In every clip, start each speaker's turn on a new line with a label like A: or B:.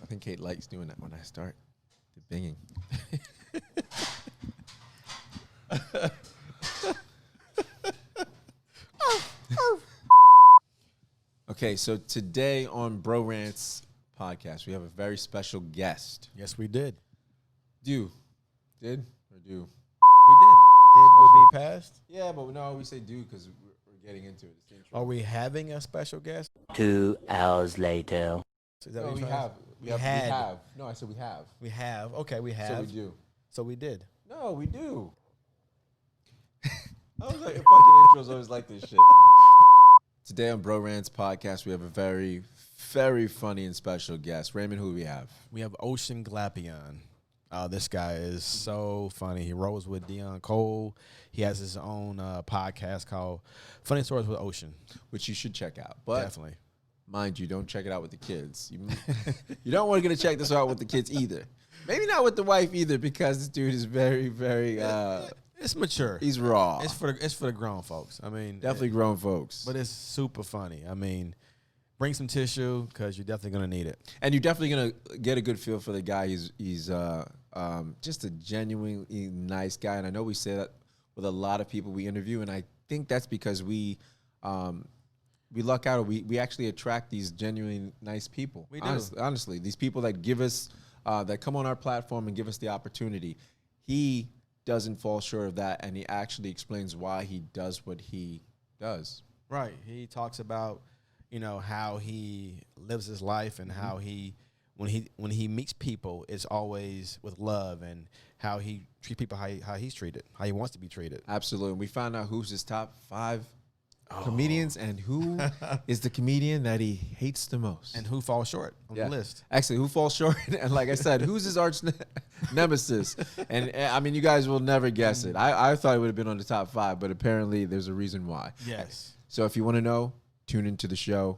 A: think Kate likes doing that when I start the binging. Okay, so today on Bro-Rantz Podcast, we have a very special guest.
B: Yes, we did.
A: Do?
B: We did. Did would be passed?
A: Yeah, but no, we say do because we're getting into it.
B: Are we having a special guest?
C: 2 hours later.
B: Is that
A: No,
B: what
A: we
B: you
A: have. We have. No, I said we have.
B: We have. Okay, we have.
A: So we do.
B: So we did.
A: No, we do. I was like, fucking intros always like this shit. Today on Bro-Rantz Podcast, we have a very, very funny and special guest. Raymond, who do we have?
B: We have Ocean Glapion. This guy is so funny. He rolls with Deon Cole. He has his own podcast called Funny Stories with Ocean,
A: Which you should check out. But
B: definitely.
A: mind you, don't check it out with the kids. You don't want to check this out with the kids either. Maybe not with the wife either, because this dude is very, very.
B: It's mature.
A: He's raw.
B: It's for the grown folks. I mean,
A: Definitely grown folks.
B: but it's super funny. I mean, bring some tissue because you're definitely gonna need it.
A: And you're definitely gonna get a good feel for the guy. He's just a genuinely nice guy, and I know we say that with a lot of people we interview, and I think that's because we luck out. We actually attract these genuinely nice people.
B: We do.
A: Honestly, these people that give us that come on our platform and give us the opportunity. He doesn't fall short of that, and he actually explains why he does what he does.
B: Right. He talks about, how he lives his life and how he when he meets people, it's always with love, and how he treats people how he's treated, how he wants to be treated.
A: Absolutely. And we found out who's his top 5 comedians and who is the comedian that he hates the most.
B: And who falls short on the list.
A: Actually, who falls short? And like I said, who's his arch nemesis? And I mean, you guys will never guess it. I thought it would have been on the top 5, but apparently there's a reason why.
B: Yes.
A: So if you want to know, tune into the show.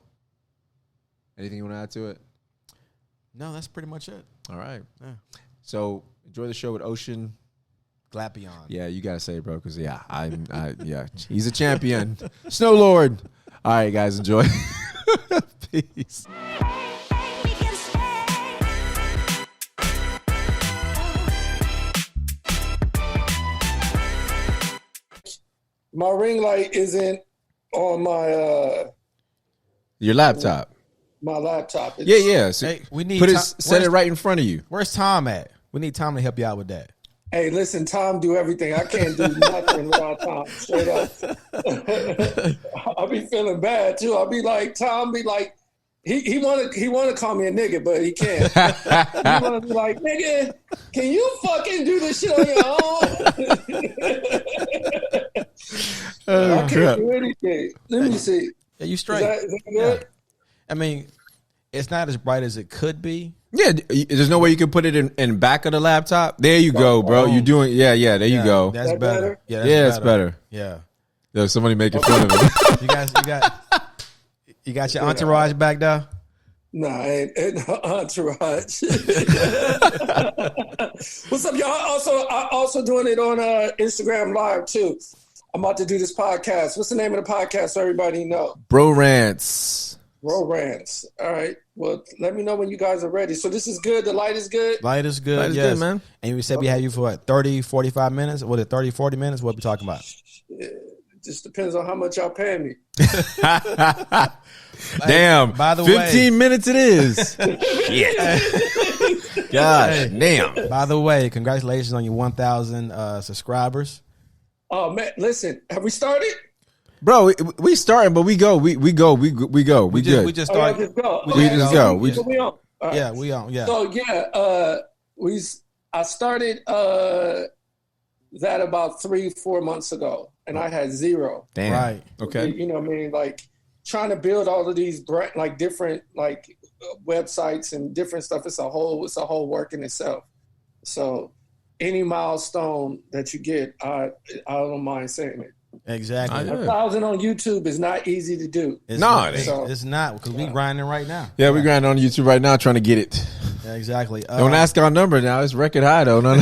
A: Anything you want to add to it?
B: No, that's pretty much it.
A: All right.
B: Yeah.
A: So enjoy the show with Ocean
B: Glapion.
A: Yeah, you gotta say it, bro, because he's a champion. Snow Lord. All right, guys, enjoy. Peace.
D: My ring light isn't on my
A: Your laptop.
D: my laptop. It's,
A: Yeah. So
B: Hey, we need
A: set it right in front of you.
B: Where's Tom at? We need Tom to help you out with that.
D: Hey, listen, Tom do everything. I can't do nothing without Tom. Straight up. I'll be feeling bad too. I'll be like, Tom be like, he wanna call me a nigga, but he can't. He wanna be like, nigga, can you fucking do this shit on your own? I can't do anything. Let me see.
B: Yeah, you straight.
D: Is that good?
B: Yeah. I mean, it's not as bright as it could be.
A: Yeah, there's no way you can put it in back of the laptop. There you go, bro. You're doing, there you go.
B: That's
D: That
B: better.
D: better?
B: Yeah,
A: It's better.
B: Yeah.
A: Yo, somebody making fun of it.
B: You got your entourage back there?
D: Nah, ain't no entourage. What's up, y'all? I also doing it on Instagram Live too. I'm about to do this podcast. What's the name of the podcast so everybody know?
A: Bro-Rantz.
D: Bro-Rantz. All right. Well, let me know when you guys are ready. So this is good. The light is good.
B: Light is good.
A: Light is
B: yes.
A: good, man.
B: And we said we had you for what, 30, 45 minutes? Was it 30, 40 minutes? What are we talking about?
D: It just depends on how much y'all pay me.
A: Damn.
B: By the
A: 15
B: way,
A: minutes it is. Shit. Gosh, damn.
B: By the way, congratulations on your 1,000 subscribers.
D: Oh man, listen, have we started?
A: Bro, we starting, but we go. We go. We good.
B: We just
D: Oh, y'all
B: started.
D: just go.
A: We just go. We
D: So
A: just,
D: we on. All right.
B: Yeah, we on. Yeah.
D: So yeah, I started that about 3-4 months ago, and I had 0.
A: damn.
B: Right.
A: Okay.
D: You know what I mean? Like trying to build all of these like different websites and different stuff. It's a whole work in itself. So any milestone that you get, I don't mind saying it.
B: Exactly.
A: I know.
D: 1,000 on YouTube is not easy to do.
B: It's
A: No,
B: not because we grinding right now.
A: Yeah, we grinding on YouTube right now trying to get it.
B: Yeah, exactly.
A: Don't ask our number now. It's record high though. No.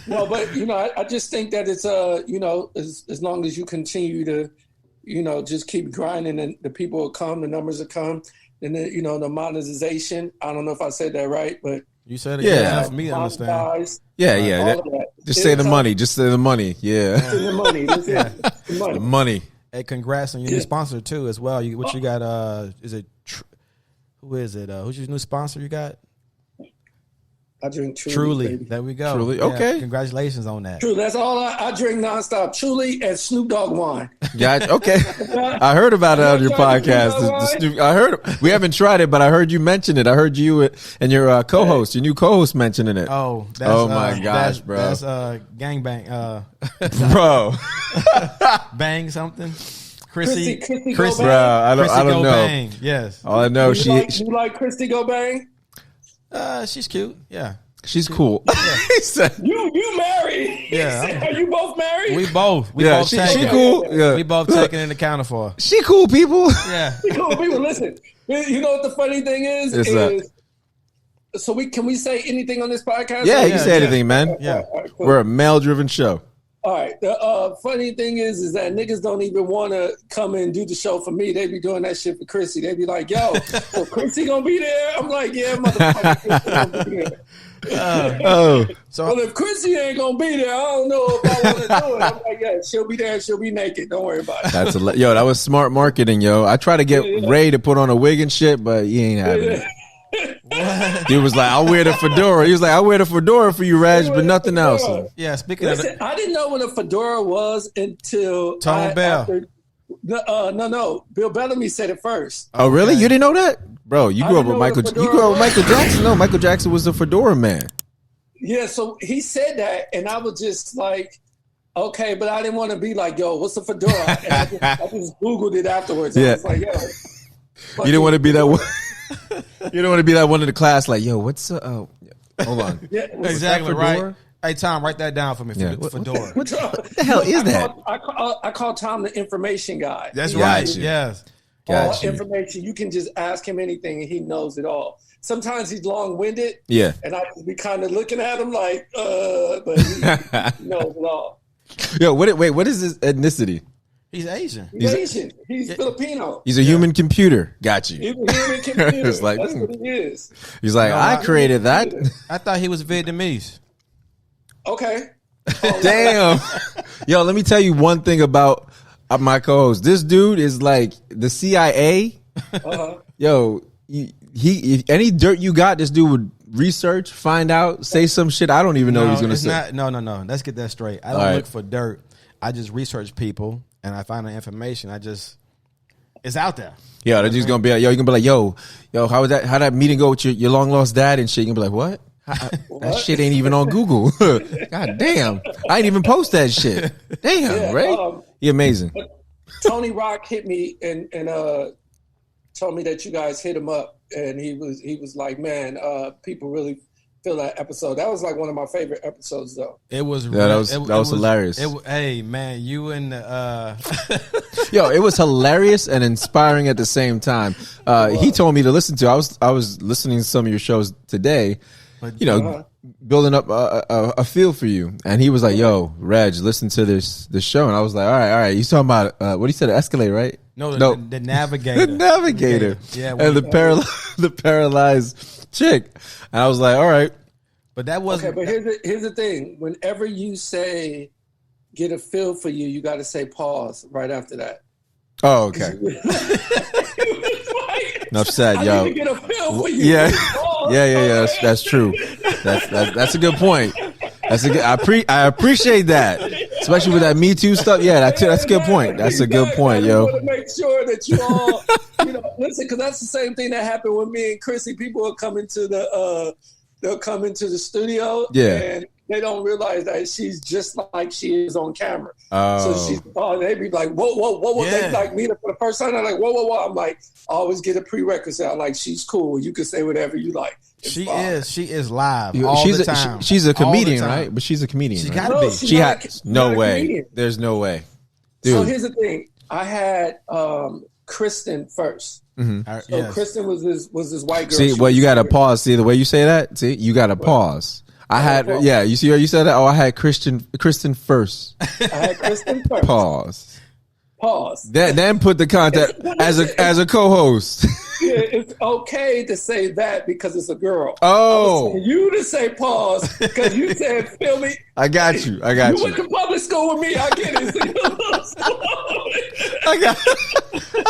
D: No, but I just think that it's as long as you continue to just keep grinding, and the people will come, the numbers will come, and then the monetization. I don't know if I said that right, but
B: you said it. Yeah, for me to understand.
A: Yeah. Just say the money. Just say the money. Yeah.
D: The money.
A: The money.
B: Hey, congrats on your new sponsor too, as well. What you got? Is it? Who is it? Who's your new sponsor you got?
D: I drink
B: Truly. There we go.
A: Truly. Okay.
B: Congratulations on that.
D: Truly. That's all I drink nonstop. Truly and Snoop Dogg wine.
A: Gotcha. Okay. I heard about it on your podcast. I heard. We haven't tried it, but I heard you mention it. I heard you and your co-host, your new co-host, mentioning it.
B: Oh.
A: My gosh, bro.
B: That's gangbang.
A: Bro.
B: Bang something. Chrissy
A: bro. I don't know.
B: Bang. Yes.
A: All I know,
D: you like Chrissy Go Bang?
B: She's cute. Yeah.
A: She's cool.
B: Yeah.
A: He said,
D: you married?
B: Yeah.
D: Are you both married?
B: We both.
A: She cool. Yeah.
B: We both taken into account for.
A: She cool people.
B: Yeah.
D: She cool people. Listen, you know what the funny thing is? So can we say anything on this podcast?
A: Yeah, you can say anything, man.
B: Yeah.
D: All right, cool.
A: We're a male-driven show.
D: All right. The funny thing is that niggas don't even want to come and do the show for me. They be doing that shit for Chrissy. They be like, yo, well, Chrissy gonna be there? I'm like, yeah, motherfucker, Chrissy gonna be there. Well, if Chrissy ain't gonna be there, I don't know if I want to do it. I'm like, yeah, she'll be there. She'll be naked. Don't worry about it.
A: That was smart marketing, yo. I try to get Ray to put on a wig and shit, but he ain't having it. Dude was like, I'll wear the fedora. He was like, I'll wear the fedora for you, Reg, but nothing else.
B: Yeah, speaking of
D: I didn't know what a fedora was until
B: Tone Bell.
D: No. Bill Bellamy said it first.
A: Oh, really? You didn't know that? Bro, you grew up with Michael. You grew up with Michael Jackson? No, Michael Jackson was the fedora man.
D: Yeah, so he said that, and I was just like, okay, but I didn't want to be like, yo, what's a fedora? And I just Googled it afterwards.
A: Yeah.
D: I was like, yo.
A: You didn't want to be that one. You don't want to be that one in the class like, yo, what's hold on.
D: Yeah,
B: exactly right. Hey, Tom, write that down for me.
A: Yeah.
B: Fedora.
A: What the hell is that?
D: I call Tom the information guy.
B: That's right. Yes.
D: All information. You can just ask him anything and he knows it all. Sometimes he's long-winded.
A: Yeah.
D: And I be kind of looking at him like, but he knows it all.
A: Yo, what is his ethnicity?
B: He's Asian.
D: He's Asian. He's Filipino.
A: He's a human computer. Got you.
D: He's a human computer.
A: It's like,
D: that's what he is.
A: He's like, I created that.
B: I thought he was Vietnamese.
D: Okay.
A: Damn. Yo, let me tell you one thing about my co-host. This dude is like the CIA.
D: Uh-huh.
A: Yo, he any dirt you got, this dude would research, find out, say some shit I don't even know he's gonna say.
B: No. Let's get that straight. I don't look for dirt. I just research people and I find the information. It's out there.
A: Yeah, they're just gonna be like, yo, you can be like, yo, how that meeting go with your long lost dad and shit? You can be like, what? That shit ain't even on Google. God damn, I ain't even post that shit. Damn, right? He amazing.
D: Tony Rock hit me and told me that you guys hit him up, and he was like, man, people really feel that episode. That was like one of my favorite episodes, though.
B: It was.
A: Yeah, that was hilarious.
B: Hey, man, you and
A: yo, it was hilarious and inspiring at the same time. He told me to listen to. I was listening to some of your shows today. But, building up a feel for you, and he was like, "Yo, Reg, listen to this show," and I was like, "All right." You talking about what he said, Escalade, right?
B: No, the Navigator.
A: The Navigator. Yeah, and the paralyzed chick. And I was like, all right.
B: But that wasn't.
D: Okay, but here's the thing. Whenever you say get a feel for you, you got to say pause right after that.
A: Oh, okay. Enough said, yo.
D: I need to get a feel for you.
A: Yeah. That's true. That's a good point. I appreciate that, especially with that Me Too stuff. Yeah, that's a good point. That's a good point, yo.
D: I want to make sure that you all, listen, because that's the same thing that happened with me and Chrissy. People will come into the studio, and they don't realize that she's just like she is on camera. So they be like, whoa. They like meet her for the first time. They're like, whoa. I'm like, always get a prerequisite. I'm like, she's cool. You can say whatever you like.
B: She is live all the time.
A: She's a comedian, right? But she's a comedian.
B: She's
A: right?
B: got to be.
A: She has no way. There's no way. Dude.
D: So here's the thing. I had Kristen first.
A: Mm-hmm.
D: So Kristen was this white girl.
A: See, well, you got to pause. See the way you say that. See, you got to pause. I had You see how you said that? Oh, I had Kristen first.
D: I had Kristen first.
A: Pause.
D: Pause.
A: Then put the contact as a co-host.
D: Yeah, it's okay to say that because it's a girl.
A: Oh,
D: you to say pause because you said feel me.
A: I got you.
D: You went to public school with me. I get it.
A: I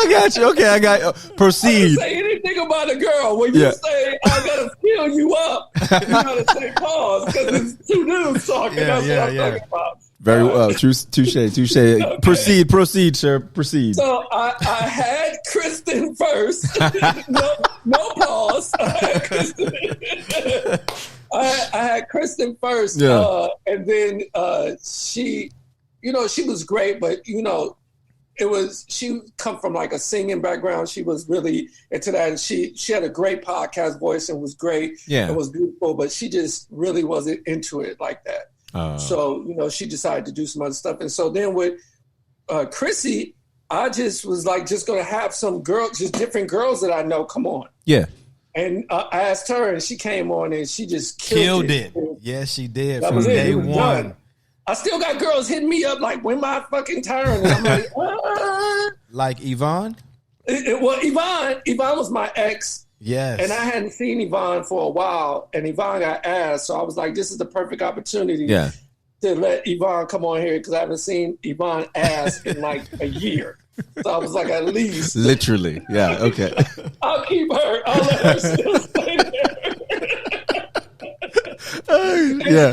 A: got you. Okay, I got proceed.
D: Say anything about a girl when you say I gotta fill you up. You gotta say pause because it's two dudes talking. That's what I'm talking about.
A: Very well. Touche. Proceed, sir. Proceed.
D: So I had Kristen first. no pause. I had Kristen first.
A: Yeah.
D: And then she was great, but she come from like a singing background. She was really into that, and she had a great podcast voice and was great.
A: Yeah.
D: It was beautiful, but she just really wasn't into it like that. So, she decided to do some other stuff. And so then with Chrissy, I just was like, just going to have some girls, just different girls that I know come on.
A: Yeah.
D: And I asked her, and she came on, and she just killed it.
B: Yes, she did.
D: That
B: From
D: was
B: day
D: it. Was
B: one.
D: done. I still got girls hitting me up like, when my fucking turn? And I'm like,
B: Like Yvonne?
D: Well, Yvonne was my ex.
B: Yes.
D: And I hadn't seen Yvonne for a while, and Yvonne got asked. So I was like, this is the perfect opportunity to let Yvonne come on here because I haven't seen Yvonne ass in like a year. So I was like, at least.
A: Literally. Yeah, okay.
D: I'll keep her. I'll let her still stay there.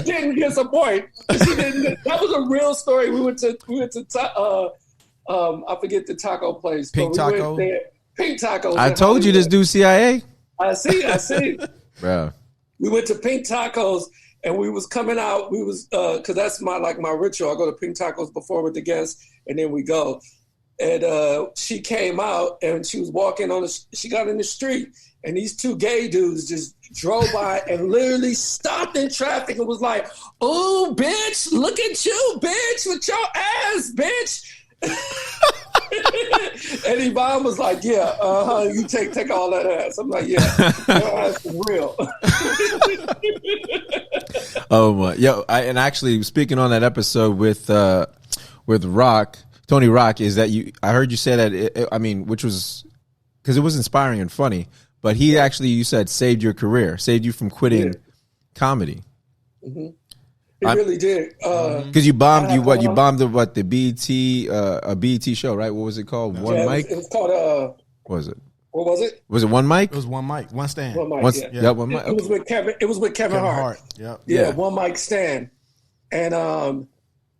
D: She didn't disappoint. That was a real story. We went to I forget the taco place.
B: Pink Taco?
D: Pink Tacos.
A: I told you this dude CIA.
D: I see.
A: Bro.
D: We went to Pink Tacos and we was coming out. We was because that's my ritual. I go to Pink Tacos before with the guests and then we go. And she came out and she was walking she got in the street and these two gay dudes just drove by and literally stopped in traffic and was like, "Oh, bitch, look at you, bitch, with your ass, bitch." And Yvonne was like, "Yeah, you take all that ass." I'm like, "Yeah, your ass is real."
A: Oh my, and actually speaking on that episode with Tony Rock, is that I heard you say that which was because it was inspiring and funny, but he actually, you said, saved your career, saved you from quitting comedy.
D: Mm-hmm. He really did.
A: Because you bombed the BET show, right? What was it called? One Mic?
D: It was called
A: what was it?
D: What was it?
A: Was it One Mic?
B: It was One Mic, One Stand.
D: One Mic,
A: One Mic.
D: It was with Kevin. It was with Kevin Hart.
B: Yep.
D: Yeah, One Mic Stand. And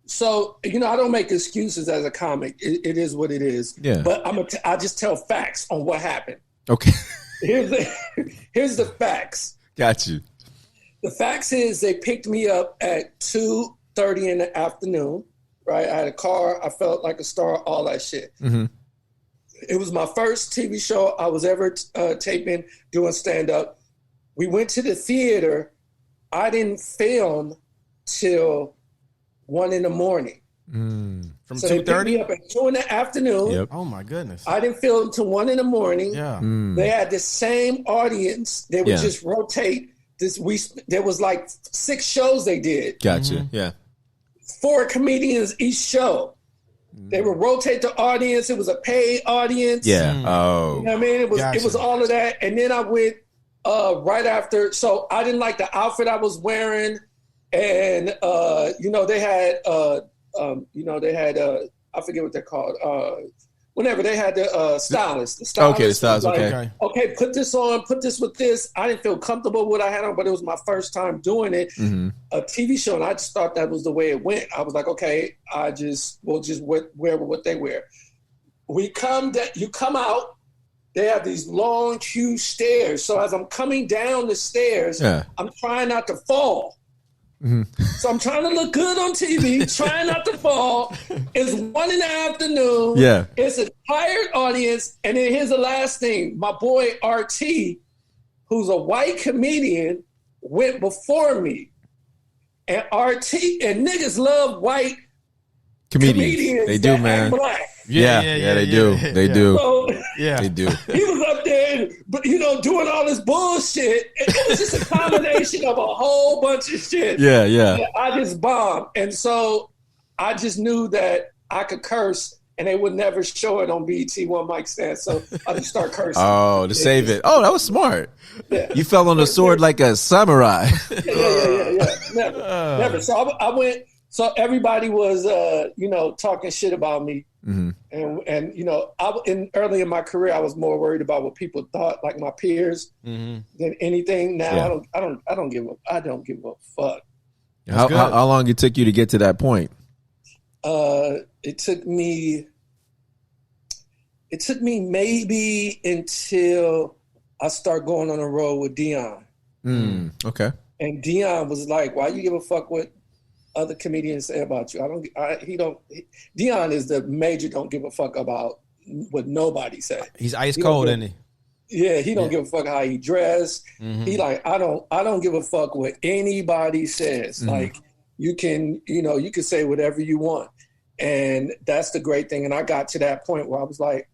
D: so I don't make excuses as a comic. It is what it is.
A: Yeah.
D: But I just tell facts on what happened.
A: Okay.
D: Here's the facts.
A: Got you.
D: The facts is they picked me up at 2:30 in the afternoon, right? I had a car. I felt like a star, all that shit.
A: Mm-hmm.
D: It was my first TV show I was ever taping, doing stand-up. We went to the theater. I didn't film till 1 a.m.
B: From
D: so 2:30? They picked me up at 2 in the afternoon.
A: Yep.
B: Oh, my goodness.
D: I didn't film till 1 a.m.
B: Yeah.
D: They had the same audience. They would just rotate. There was like 6 shows they did.
A: Gotcha.
B: Mm-hmm.
A: Yeah.
D: 4 comedians each show. They would rotate the audience. It was a paid audience.
A: Yeah. Oh.
D: You know what I mean? It was all of that. And then I went right after. So I didn't like the outfit I was wearing. And they had I forget what they're called. Whenever they had the stylist. The stylist.
A: Okay, the stylist.
D: Okay, put this on, put this with this. I didn't feel comfortable with what I had on, but it was my first time doing it.
A: Mm-hmm.
D: A TV show, and I just thought that was the way it went. I was like, okay, we'll just wear what they wear. You come out, they have these long, huge stairs. So as I'm coming down the stairs, I'm trying not to fall. Mm-hmm. So I'm trying to look good on TV, trying not to fall. It's 1 in the afternoon.
A: Yeah.
D: It's a tired audience. And then here's the last thing. My boy RT, who's a white comedian, went before me. And RT, and niggas love white comedians.
A: They do, man.
D: Black.
A: Yeah, they do. They do.
D: So,
A: they do.
D: He was up there, doing all this bullshit. It was just a combination of a whole bunch of shit.
A: Yeah.
D: I just bombed. And so I just knew that I could curse and they would never show it on BET One Mic Stand. So I just start cursing.
A: Oh, to save it. Oh, that was smart.
D: Yeah.
A: You fell on the sword like a samurai.
D: Yeah. Never. So I went. So everybody was, talking shit about me. Mm-hmm. And early in my career, I was more worried about what people thought, like my peers, than anything. Now I don't give a fuck.
A: How long it took you to get to that point?
D: It took me maybe until I start going on the road with Deon.
A: Okay.
D: And Deon was like, "Why you give a fuck what other comedians say about you? Deon is the major don't give a fuck about what nobody say.
B: He's ice cold, isn't he?
D: Yeah, he don't give a fuck how he dressed. He like, I don't give a fuck what anybody says. Like you can say whatever you want. And that's the great thing. And I got to that point where I was like,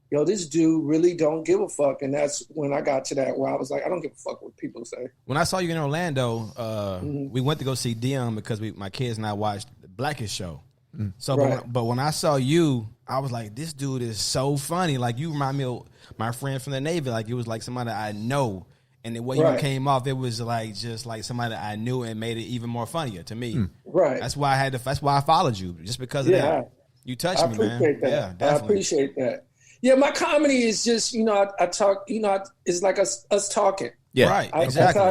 D: yo, this dude really don't give a fuck. And that's when I got to that where I was like, I don't give a fuck what people say.
B: When I saw you in Orlando, we went to go see Deon because my kids and I watched the Blackish show. So, right. but when I saw you, I was like, this dude is so funny. Like, you remind me of my friend from the Navy. Like, it was like somebody I know. And the way you came off, it was like just like somebody I knew and made it even more funnier to me.
D: Right.
B: That's why that's why I followed you, just because of that. You touched me, man.
D: I appreciate that.
B: Yeah, definitely.
D: I appreciate that. Yeah, my comedy is just, I talk, it's like us talking.
B: Yeah, right, exactly.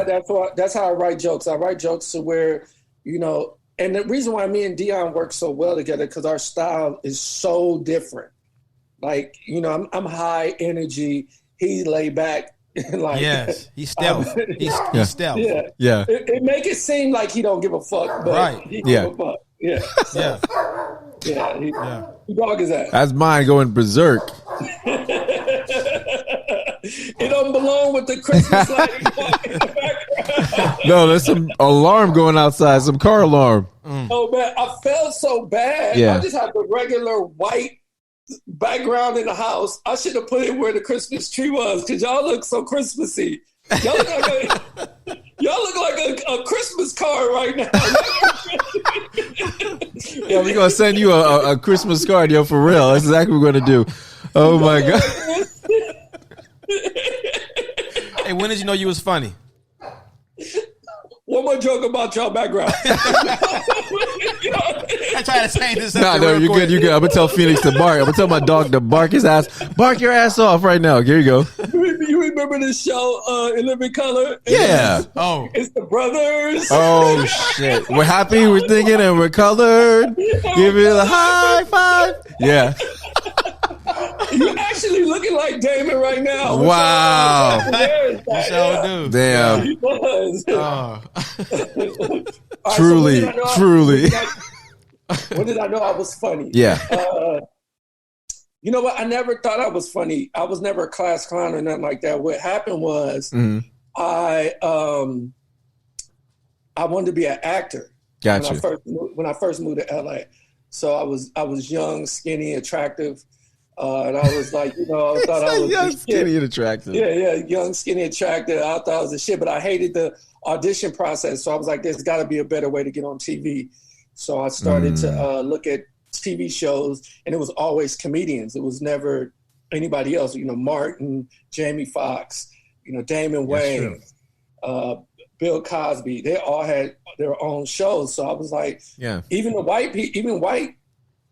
D: That's how I write jokes. I write jokes to where, and the reason why me and Deon work so well together, because our style is so different. Like, I'm high energy. He lay back. Like,
B: yes, he's stealth. He's stealth.
A: Yeah.
D: It make it seem like he don't give a fuck, but he give a fuck. Yeah. So, Who dog is that?
A: That's mine going berserk.
D: It don't belong with the Christmas light in the background.
A: No, there's some alarm going outside, some car alarm.
D: Oh man, I felt so bad.
A: Yeah.
D: I just had the regular white background in the house. I should have put it where the Christmas tree was, because y'all look so Christmassy. Y'all look like a Christmas card right now.
A: Yeah, we're gonna send you a Christmas card, yo, for real. That's exactly what we're gonna do. Oh my god.
B: Hey, when did you know you was funny?
D: One more joke about y'all background.
B: I try to change this.
A: No, you're good. You're good. I'm gonna tell Phoenix to bark. I'm gonna tell my dog to bark his ass. Bark your ass off right now. Here you go.
D: You remember the show In Living Color?
A: Yeah.
D: It's the brothers.
A: Oh shit. We're happy. We're thinking, and we're colored. Give it a high five. Yeah.
D: You're actually looking like Damon right now.
A: Wow.
B: You sure do.
A: Damn.
D: He was.
A: Truly.
D: When did I know I was funny?
A: Yeah.
D: You know what? I never thought I was funny. I was never a class clown or nothing like that. What happened was I wanted to be an actor.
A: Gotcha.
D: When I first moved to LA. So I was young, skinny, attractive. And I was like, I thought I was
A: young, skinny, and attractive.
D: Yeah, young, skinny, attractive. I thought I was a shit, but I hated the audition process. So I was like, there's got to be a better way to get on TV. So I started to look at TV shows, and it was always comedians. It was never anybody else. Martin, Jamie Foxx, Damon Wayans, Bill Cosby. They all had their own shows. So I was like, even white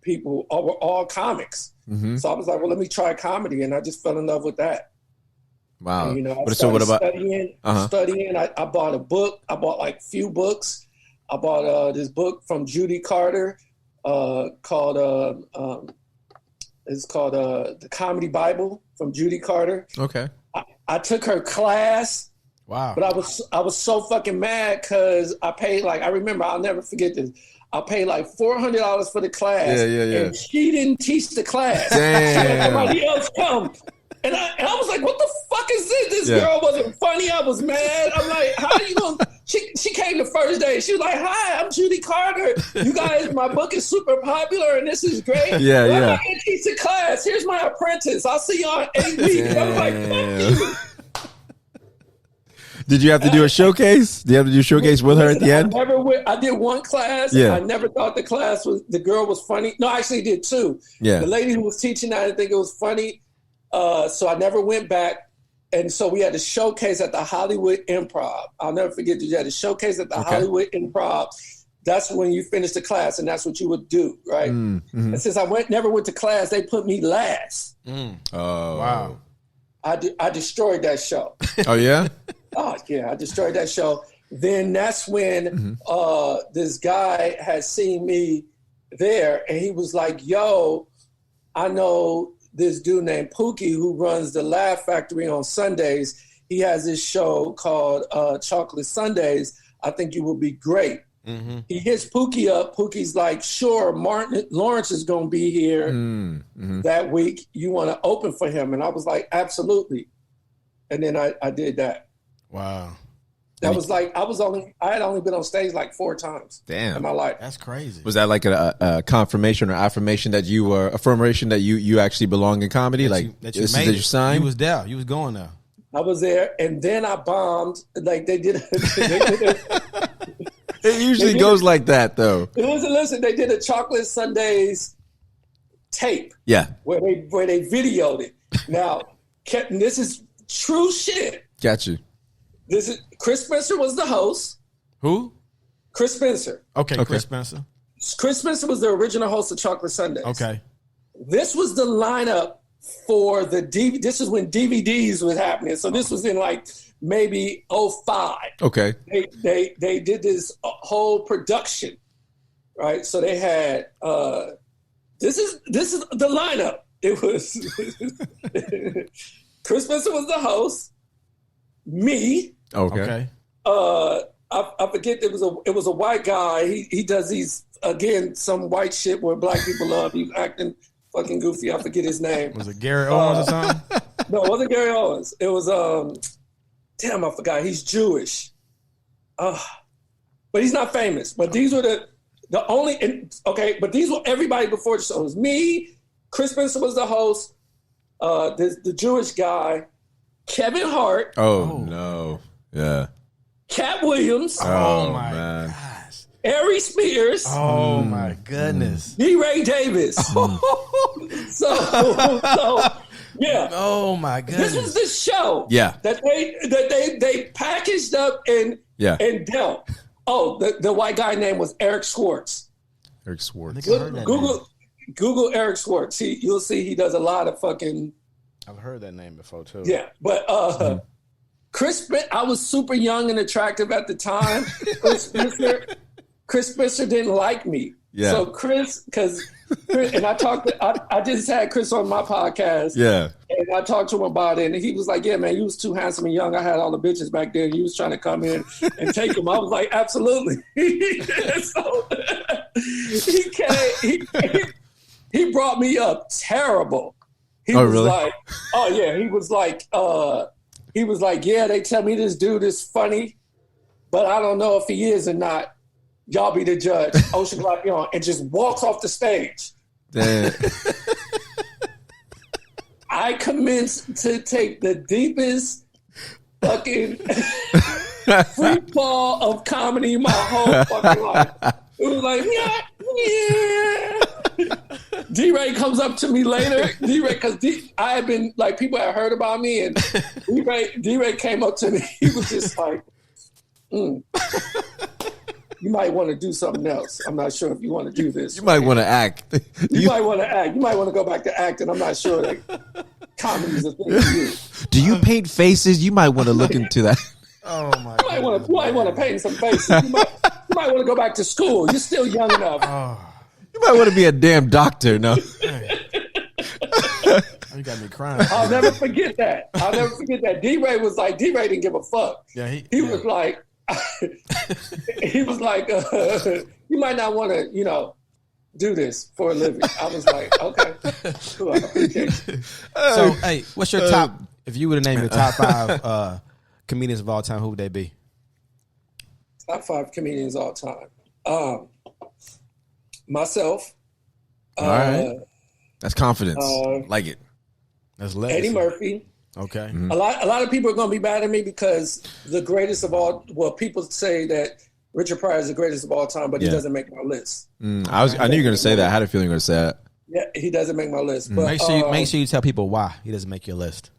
D: people were all comics. So I was like, well, let me try comedy, and I just fell in love with that.
A: Wow.
D: And, I started studying. I bought a book. I bought like few books. I bought this book from Judy Carter called The Comedy Bible from Judy Carter.
A: Okay.
D: I took her class.
B: Wow.
D: But I was so fucking mad because I paid I remember, I'll never forget this. I paid like $400 for the class.
A: Yeah.
D: And she didn't teach the class.
A: Damn.
D: Somebody else come. And I was like, what the fuck is this? This girl wasn't funny. I was mad. I'm like, how are you going to... She came the first day. She was like, hi, I'm Judy Carter. You guys, my book is super popular and this is great.
A: Yeah.
D: I'm not going to teach the class. Here's my apprentice. I'll see y'all in 8 weeks. I was like, fuck you.
A: Did you have to do a showcase? Did you have to do a showcase with her at the end?
D: I did one class.
A: Yeah.
D: I never thought the girl was funny. No, I actually did two.
A: Yeah.
D: The lady who was teaching, I didn't think it was funny. So I never went back. And so we had a showcase at the Hollywood Improv. I'll never forget. You had a showcase at the Hollywood Improv. That's when you finish the class, and that's what you would do, right?
A: Mm-hmm.
D: And since I never went to class, they put me last.
A: Oh,
B: wow!
D: I destroyed that show.
A: Oh yeah.
D: Oh yeah, I destroyed that show. Then that's when this guy had seen me there, and he was like, "Yo, I know this dude named Pookie who runs the Laugh Factory on Sundays. He has this show called Chocolate Sundays. I think you will be great." Mm-hmm. He hits Pookie up. Pookie's like, "Sure, Martin Lawrence is going to be here that week. You want to open for him?" And I was like, "Absolutely." And then I did that.
B: Wow.
D: That was like I had only been on stage like 4 times.
A: Damn.
D: In my life.
B: That's crazy.
A: Was that like a confirmation or affirmation that you were affirmation that you actually belong in comedy?
B: That you
A: this
B: made
A: is your sign?
B: You was there. You was going there.
D: I was there, and then I bombed. Like they did.
A: It usually goes like that, though.
D: Listen. They did a Chocolate Sundays tape.
A: Yeah.
D: Where they videoed it. Now, this is true shit.
A: Got you.
D: This is Chris Spencer was the host.
B: Who?
D: Chris Spencer.
B: Okay. Chris Spencer.
D: Chris Spencer was the original host of Chocolate Sundays.
B: Okay.
D: This was the lineup for the DVD. This is when DVDs was happening. So this was in like maybe 05.
A: Okay.
D: They did this whole production, right? So they had this is the lineup. It was Chris Spencer was the host. Me.
A: Okay.
D: I forget it was a white guy. He does these again some white shit where black people love. He's acting fucking goofy. I forget his name.
B: Was it Gary Owens or something?
D: No, it wasn't Gary Owens. It was damn, I forgot. He's Jewish. But he's not famous. But these were the only but these were everybody before the show. It was me, Chris Spencer was the host, the Jewish guy, Kevin Hart.
A: Oh no. Yeah.
D: Cat Williams.
B: Oh my
A: man.
B: gosh.
D: Ari Spears.
B: Oh my goodness.
D: DeRay Davis. So yeah.
B: Oh my goodness.
D: This was the show.
A: Yeah.
D: That they packaged up and dealt. Oh, the white guy name was Eric Schwartz.
A: Eric Schwartz.
D: Google Eric Schwartz. You'll see he does a lot of fucking.
B: I've heard that name before too.
D: Yeah, but I was super young and attractive at the time. Chris Spencer didn't like me.
A: Yeah.
D: So Chris, and I just had Chris on my podcast.
A: Yeah.
D: And I talked to him about it, and he was like, "Yeah, man, you was too handsome and young. I had all the bitches back then. You was trying to come in and take them." I was like, "Absolutely." So he came. He brought me up terrible. He was
A: really?
D: like, "Oh yeah." He was like, "Yeah, they tell me this dude is funny, but I don't know if he is or not. Y'all be the judge." Ocean Glapion, and just walks off the stage.
A: Damn.
D: I commenced to take the deepest fucking free fall of comedy in my whole fucking life. It was like, yeah. DeRay comes up to me later. DeRay, because I had been, like, people had heard about me, and DeRay came up to me. He was just like, you might want to do something else. I'm not sure if you want to do this.
A: You might want to act.
D: You might want to act. You might want to go back to acting. I'm not sure that comedy is a thing for you.
A: Do you paint faces? You might want to look into that.
B: Oh my
D: You might want to paint some faces. You might want to go back to school. You're still young enough.
A: You might want to be a damn doctor, no?
B: You got me crying.
D: I'll never forget that. DeRay was like, DeRay didn't give a fuck.
B: Yeah,
D: he was like, he was like, you might not want to, do this for a living. I was like, okay, cool, I appreciate you.
B: So, hey, what's your top? If you were to name your top 5 comedians of all time, who would they be?
D: Top 5 comedians all time. Myself.
A: All right. That's confidence. Like it.
B: That's legacy.
D: Eddie Murphy.
B: Okay.
A: Mm-hmm.
D: A lot of people are gonna be mad at me because the greatest of all. Well, people say that Richard Pryor is the greatest of all time, but he doesn't make my list.
A: I knew you were gonna say that. I had a feeling you were gonna say that.
D: Yeah, he doesn't make my list. But
B: Make sure you tell people why he doesn't make your list.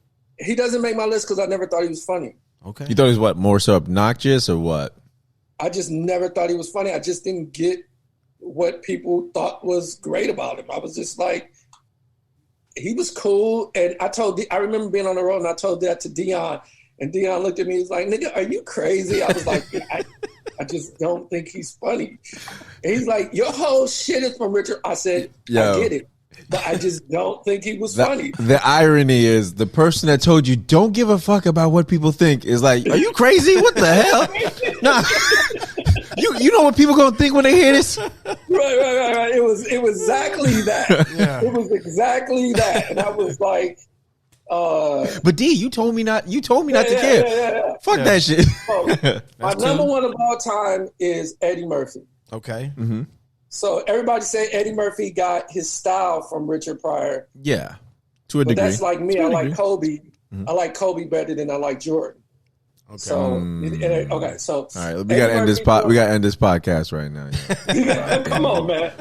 D: he doesn't make my list because I never thought he was funny.
B: Okay.
A: You thought he was what, more so obnoxious or what?
D: I just never thought he was funny. I just didn't get what people thought was great about him. I was just like, he was cool. And I remember being on the road and I told that to Deon. And Deon looked at me and was like, nigga, are you crazy? I was like, I just don't think he's funny. And he's like, your whole shit is from Richard. I said, I get it. But I just don't think he was funny.
A: The irony is the person that told you don't give a fuck about what people think is like, are you crazy? What the hell? Nah. You know what people gonna think when they hear this?
D: Right. It was exactly that.
A: Yeah.
D: It was exactly that. And I was like,
A: but D, you told me not to care.
D: Yeah.
A: Fuck that shit.
D: My number one of all time is Eddie Murphy.
B: Okay.
A: Mm-hmm.
D: So everybody say Eddie Murphy got his style from Richard Pryor.
A: Yeah, to a
D: But
A: degree.
D: that's like me. I like Kobe. Mm-hmm. I like Kobe better than I like Jordan. Okay. So okay. So
A: all right, we gotta end this podcast right now.
D: Yeah. Come on, man.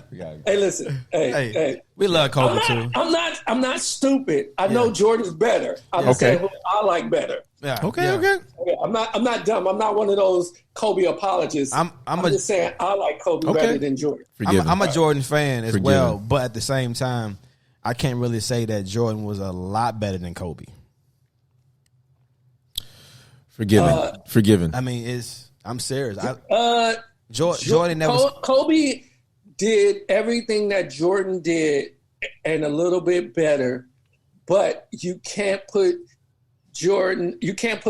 D: Hey, listen. Hey.
B: We love Kobe too.
D: I'm not stupid. I know Jordan's better. I'm just saying who I like better.
B: Yeah.
A: Okay.
D: I'm not dumb. I'm not one of those Kobe apologists. I'm just saying I like Kobe better than Jordan.
B: I'm a Jordan fan as well, but at the same time, I can't really say that Jordan was a lot better than Kobe.
A: Forgiven.
B: I mean, I'm serious. Jordan never.
D: Kobe did everything that Jordan did and a little bit better, but you can't put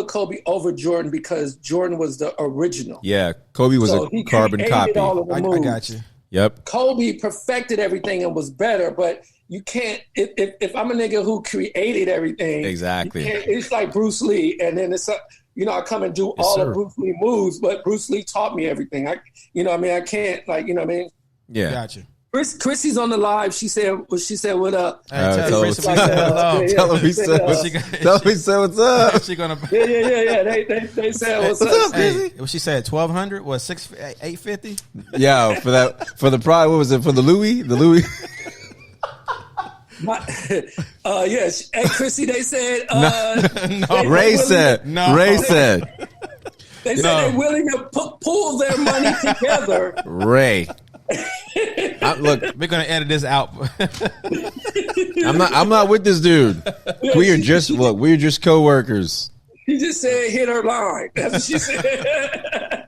D: Kobe over Jordan because Jordan was the original.
A: Yeah, Kobe was a carbon copy.
B: I got you.
A: Yep.
D: Kobe perfected everything and was better, but you can't. If I'm a nigga who created everything,
A: exactly.
D: It's like Bruce Lee, and then it's I come and do all the Bruce Lee moves, but Bruce Lee taught me everything. I can't
A: Yeah.
B: Gotcha.
D: Chrissy's on the live. She said what up.
B: Tell her we said
A: what's up.
B: She gonna.
D: Yeah. They said what's up.
B: Hey, she said 1,200. What 850?
A: Yeah, for the pride. What was it for the Louis? The Louis.
D: Yes. Hey, Chrissy, they said.
A: Ray said.
D: They said they're willing to pool their money together.
A: Ray. Look,
B: we're gonna edit this out.
A: I'm not with this dude. We're just co-workers.
D: She just said hit her line. That's what she said.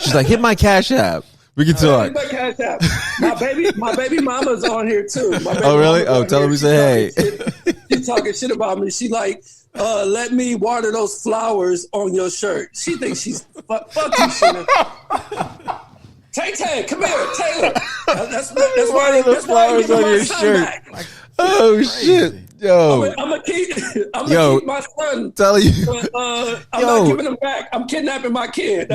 A: She's like, hit my Cash App. We can talk.
D: Hit my Cash App. My baby mama's on here too.
A: Oh really? Oh, tell her we say hey.
D: She's talking shit about me. She like, let me water those flowers on your shirt. She thinks she's fuck you, Sheena. Tay, come here, Taylor. That's why
A: those flowers on your shirt. Oh shit, yo!
D: I'm gonna keep my son.
A: Tell you,
D: I'm not giving him back. I'm kidnapping my kid.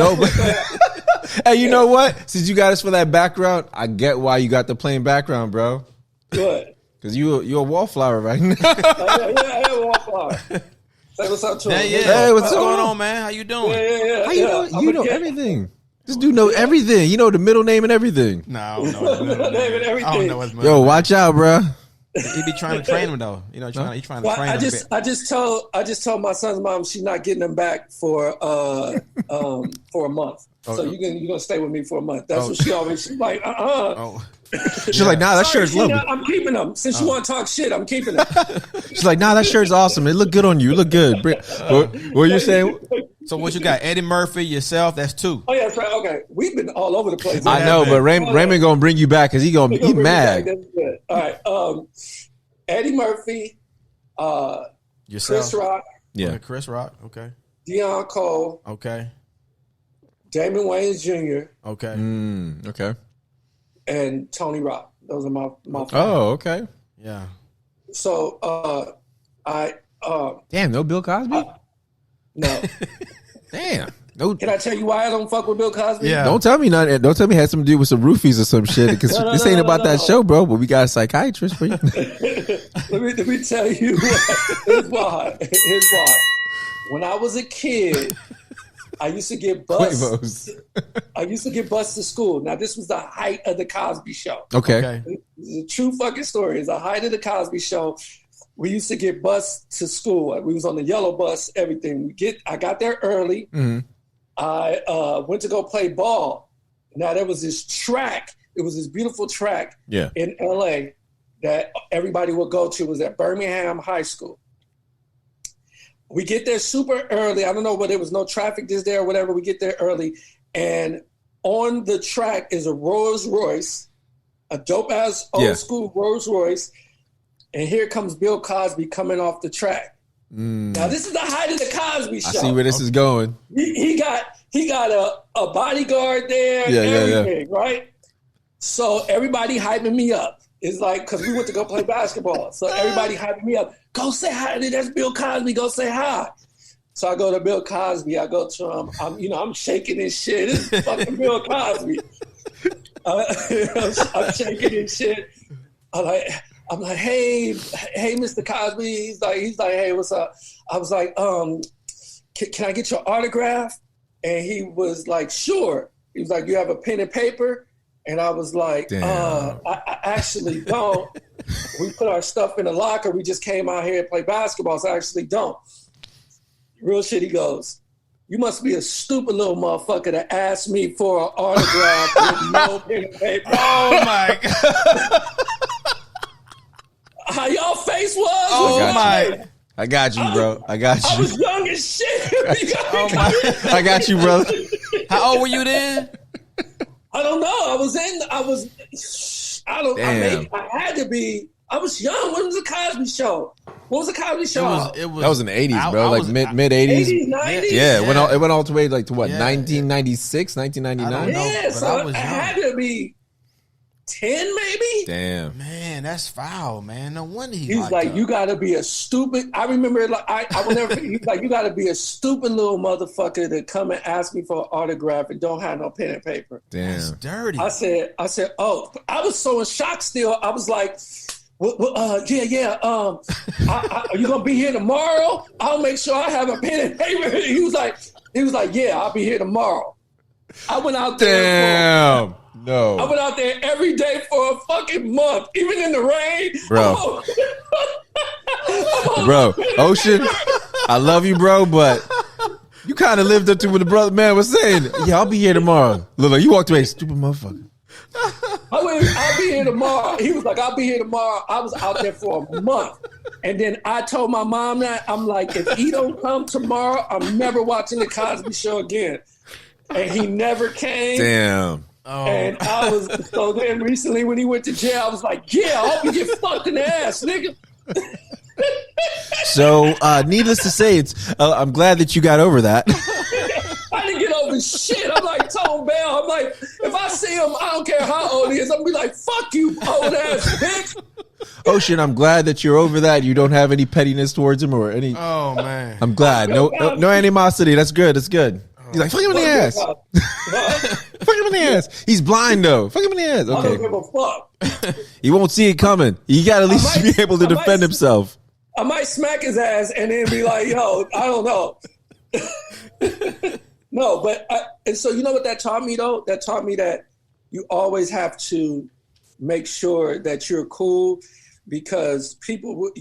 A: Hey, you know what? Since you got us for that background, I get why you got the plain background, bro.
D: Good.
A: Because you're a wallflower right now.
D: Yeah, a wallflower. Say what's up to him.
B: Hey, what's going on, man? How you doing?
D: Yeah.
A: How you know? You know everything. This dude know everything. You know the middle name and everything.
B: No, I don't know his middle name. I don't know his middle
A: Yo,
B: name.
A: watch out, bro.
B: He be trying to train him though. He's trying to train him.
D: I just told my son's mom she's not getting him back for a month. So you're gonna stay with me for a month. That's what she's like.
A: She's like, nah, that shirt's lovely.
D: I'm keeping them. Since you want to talk shit, I'm keeping them.
A: She's like, nah, that shirt's awesome. It look good on you. You look good. What you saying?
B: So what you got? Eddie Murphy, yourself. That's 2.
D: Oh yeah, that's right. Okay, we've been all over the place.
A: I know, but Raymond gonna bring you back because he mad.
D: That's good. All right, Eddie Murphy,
B: yourself.
D: Chris Rock.
A: Yeah,
B: okay, Chris Rock. Okay.
D: Deon Cole.
B: Okay.
D: Damon Wayans Jr.
B: Okay.
A: Okay.
D: And Tony Rock. Those are my
A: Oh, okay.
B: Yeah.
D: So
A: damn, no Bill Cosby?
D: No.
A: Damn. No,
D: Can I tell you why I don't fuck with Bill Cosby?
B: Yeah.
A: don't tell me nothing. Don't tell me it has something to do with some roofies or some shit. Because this ain't about that show, bro. But we got a psychiatrist for you.
D: let me tell you here's why. Here's why. When I was a kid, I used to get bused. I used to get bused to school. Now, this was the height of the Cosby Show.
A: Okay.
D: This is a true fucking story. It's the height of the Cosby Show. We used to get bused to school. We was on the yellow bus, everything. I got there early. Mm-hmm. I went to go play ball. Now, there was this track. It was this beautiful track in L.A. that everybody would go to. It was at Birmingham High School. We get there super early. I don't know whether there was no traffic just there or whatever. We get there early. And on the track is a Rolls Royce, a dope-ass old-school Rolls Royce. And here comes Bill Cosby coming off the track. Now, this is the height of the Cosby Show.
A: I see where this is going.
D: He got a bodyguard there and everything, right? So everybody hyping me up. It's like, because we went to go play basketball. So everybody hyping me up. Go say hi. That's Bill Cosby. Go say hi. So I go to Bill Cosby. I go to him. I'm shaking his shit. This is fucking Bill Cosby. I'm shaking his shit. I'm like, hey, Mr. Cosby. He's like, hey, what's up? I was like, can I get your autograph? And he was like, sure. He was like, you have a pen and paper? And I was like, I actually don't. We put our stuff in the locker. We just came out here and play basketball, so I actually don't. Real shit, he goes, you must be a stupid little motherfucker to ask me for an autograph with no pen and paper.
B: Oh, my God.
D: How y'all face was?
B: Oh, my.
A: I got you, bro. I got you.
D: I was young as shit.
A: I got you, bro.
B: How old were you then?
D: I don't know. I had to be. I was young. When was the Cosby Show? What was the Cosby Show?
A: That was in the 80s, bro. Like mid 80s.
D: 80s, 90s?
A: Yeah, it went all the way like to what, 1996, 1999?
D: Yeah, so I had to be 10 maybe.
A: Damn.
B: Man, that's foul, man. No wonder
D: he's like, you gotta be a stupid. I remember, like, I will never. He's like, you gotta be a stupid little motherfucker to come and ask me for an autograph and don't have no pen and paper.
A: Damn,
B: that's dirty.
D: I said, oh, I was so in shock. Still, I was like, yeah. Are you gonna be here tomorrow? I'll make sure I have a pen and paper. He was like, yeah, I'll be here tomorrow. I went out there.
A: Damn. No.
D: I went out there every day for a fucking month, even in the rain.
A: Bro. Bro, Ocean, I love you, bro, but you kind of lived up to what the brother man was saying. Yeah, I'll be here tomorrow. Look, you walked away, stupid motherfucker.
D: I'll be here tomorrow. He was like, I'll be here tomorrow. I was out there for a month. And then I told my mom that. I'm like, if he don't come tomorrow, I'm never watching the Cosby Show again. And he never came.
A: Damn.
D: Oh. And I was, so then recently when he went to jail, I was like, yeah, I hope you get fucked in the ass, nigga.
A: So, needless to say, I'm glad that you got over that.
D: I didn't get over shit. I'm like Tone Bell. I'm like, if I see him, I don't care how old he is, I'm gonna be like, fuck you, old ass bitch.
A: Ocean, I'm glad that you're over that. You don't have any pettiness towards him or any.
B: Oh, man.
A: I'm glad. No animosity. That's good. That's good. He's like, fuck him in the ass. Fuck him in the ass. He's blind, though. Fuck him in the ass. Okay.
D: I don't give a fuck.
A: He won't see it coming. He got to at least be able to defend himself.
D: I might smack his ass and then be like, yo, I don't know. No, but and so you know what that taught me, though? That taught me that you always have to make sure that you're cool, because people,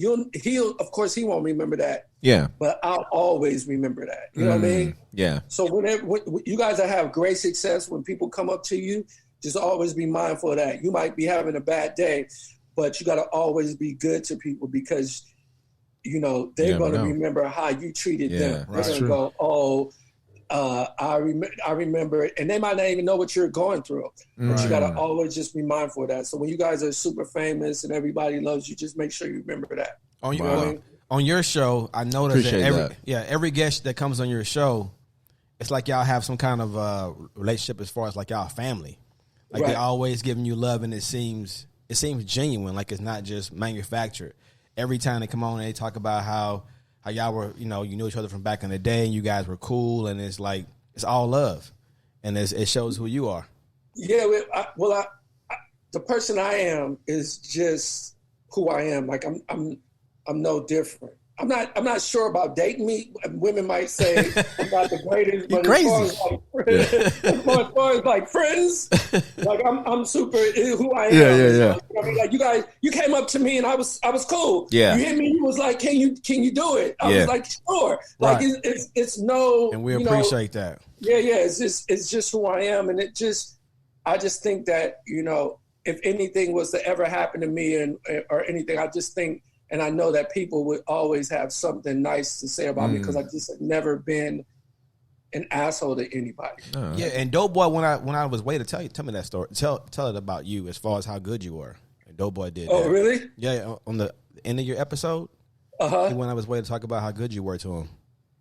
D: of course, he won't remember that. Yeah. But I'll always remember that. You know what I mean?
A: Yeah.
D: So when you guys have great success, when people come up to you, just always be mindful of that. You might be having a bad day, but you got to always be good to people, because, you know, they're going to remember how you treated them. They're going to go, oh, I remember it. And they might not even know what you're going through. But you got to always just be mindful of that. So when you guys are super famous and everybody loves you, just make sure you remember that.
B: On your show, I noticed that every guest that comes on your show, it's like y'all have some kind of relationship as far as like y'all family. Like they're always giving you love, and it seems genuine. Like it's not just manufactured. Every time they come on, they talk about how y'all were, you knew each other from back in the day, and you guys were cool, and it's like it's all love, and it shows who you are.
D: Yeah, the person I am is just who I am. Like I'm no different. I'm not sure about dating me. Women might say I'm not the greatest, but as far as like friends, like I'm super who I am.
A: Yeah.
D: I mean, like you came up to me and I was cool.
A: Yeah.
D: You hit me. You was like, can you do it? I was like, sure. Like it's no.
B: And we appreciate that.
D: Yeah. It's just who I am, and I just think that if anything was to ever happen to me or anything, I just think. And I know that people would always have something nice to say about me because I just have never been an asshole to anybody.
B: Yeah, and Doughboy, when I was waiting to tell me that story. Tell it about you as far as how good you were. And Doughboy did.
D: Oh,
B: that.
D: really?
B: Yeah, on the end of your episode. When I was waiting to talk about how good you were to him.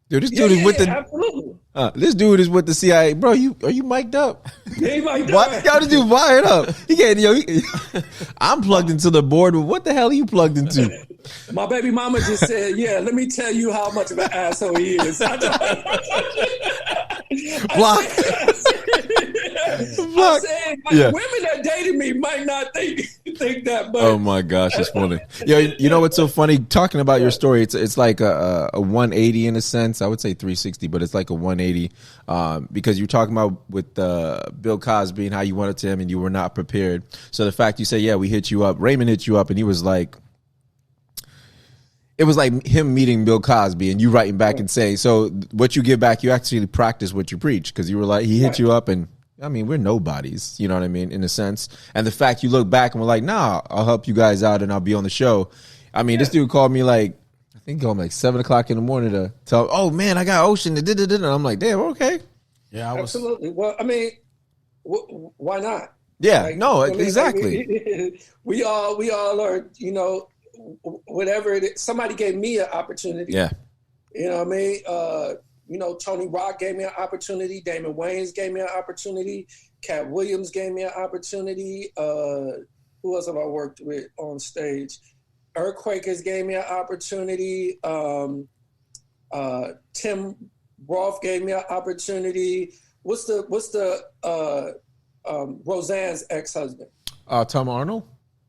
A: Dude, this dude is with
D: absolutely.
A: This dude is with the CIA, bro. Are you mic'd up?
D: Yeah, he mic'd
A: What?
D: up.
A: Yo, this dude wired up. He can't. I'm plugged into the board, but what the hell are you plugged into?
D: My baby mama just said, "Yeah, let me tell you how much of an asshole he is."
A: Block.
D: I said, women that dated me might not think that, but
A: oh my gosh, it's funny. Yo, you know what's so funny? Talking about your story, it's like a 180 in a sense. I would say 360, but it's like a 180 because you're talking about with Bill Cosby and how you went up to him and you were not prepared. So the fact you say, yeah, we hit you up, Raymond hit you up, and he was like, it was like him meeting Bill Cosby and you writing back and saying, so what you give back, you actually practice what you preach, because you were like, he hit you up and, I mean, we're nobodies, you know what I mean, in a sense. And the fact you look back and were like, nah, I'll help you guys out and I'll be on the show. I mean, this dude called me like, I think he called me like 7 o'clock in the morning to tell, oh man, I got Ocean. And I'm like, damn, okay.
B: Yeah,
D: absolutely. Well, I mean, why not?
A: Yeah,
D: like,
A: no,
D: I mean,
A: exactly.
D: We all are, whatever it is. Somebody gave me an opportunity.
A: Yeah.
D: You know what I mean? Tony Rock gave me an opportunity. Damon Wayans gave me an opportunity. Cat Williams gave me an opportunity. Who else have I worked with on stage? Earthquakers gave me an opportunity. Tim Roth gave me an opportunity. What's the Roseanne's ex-husband?
A: Tom Arnold?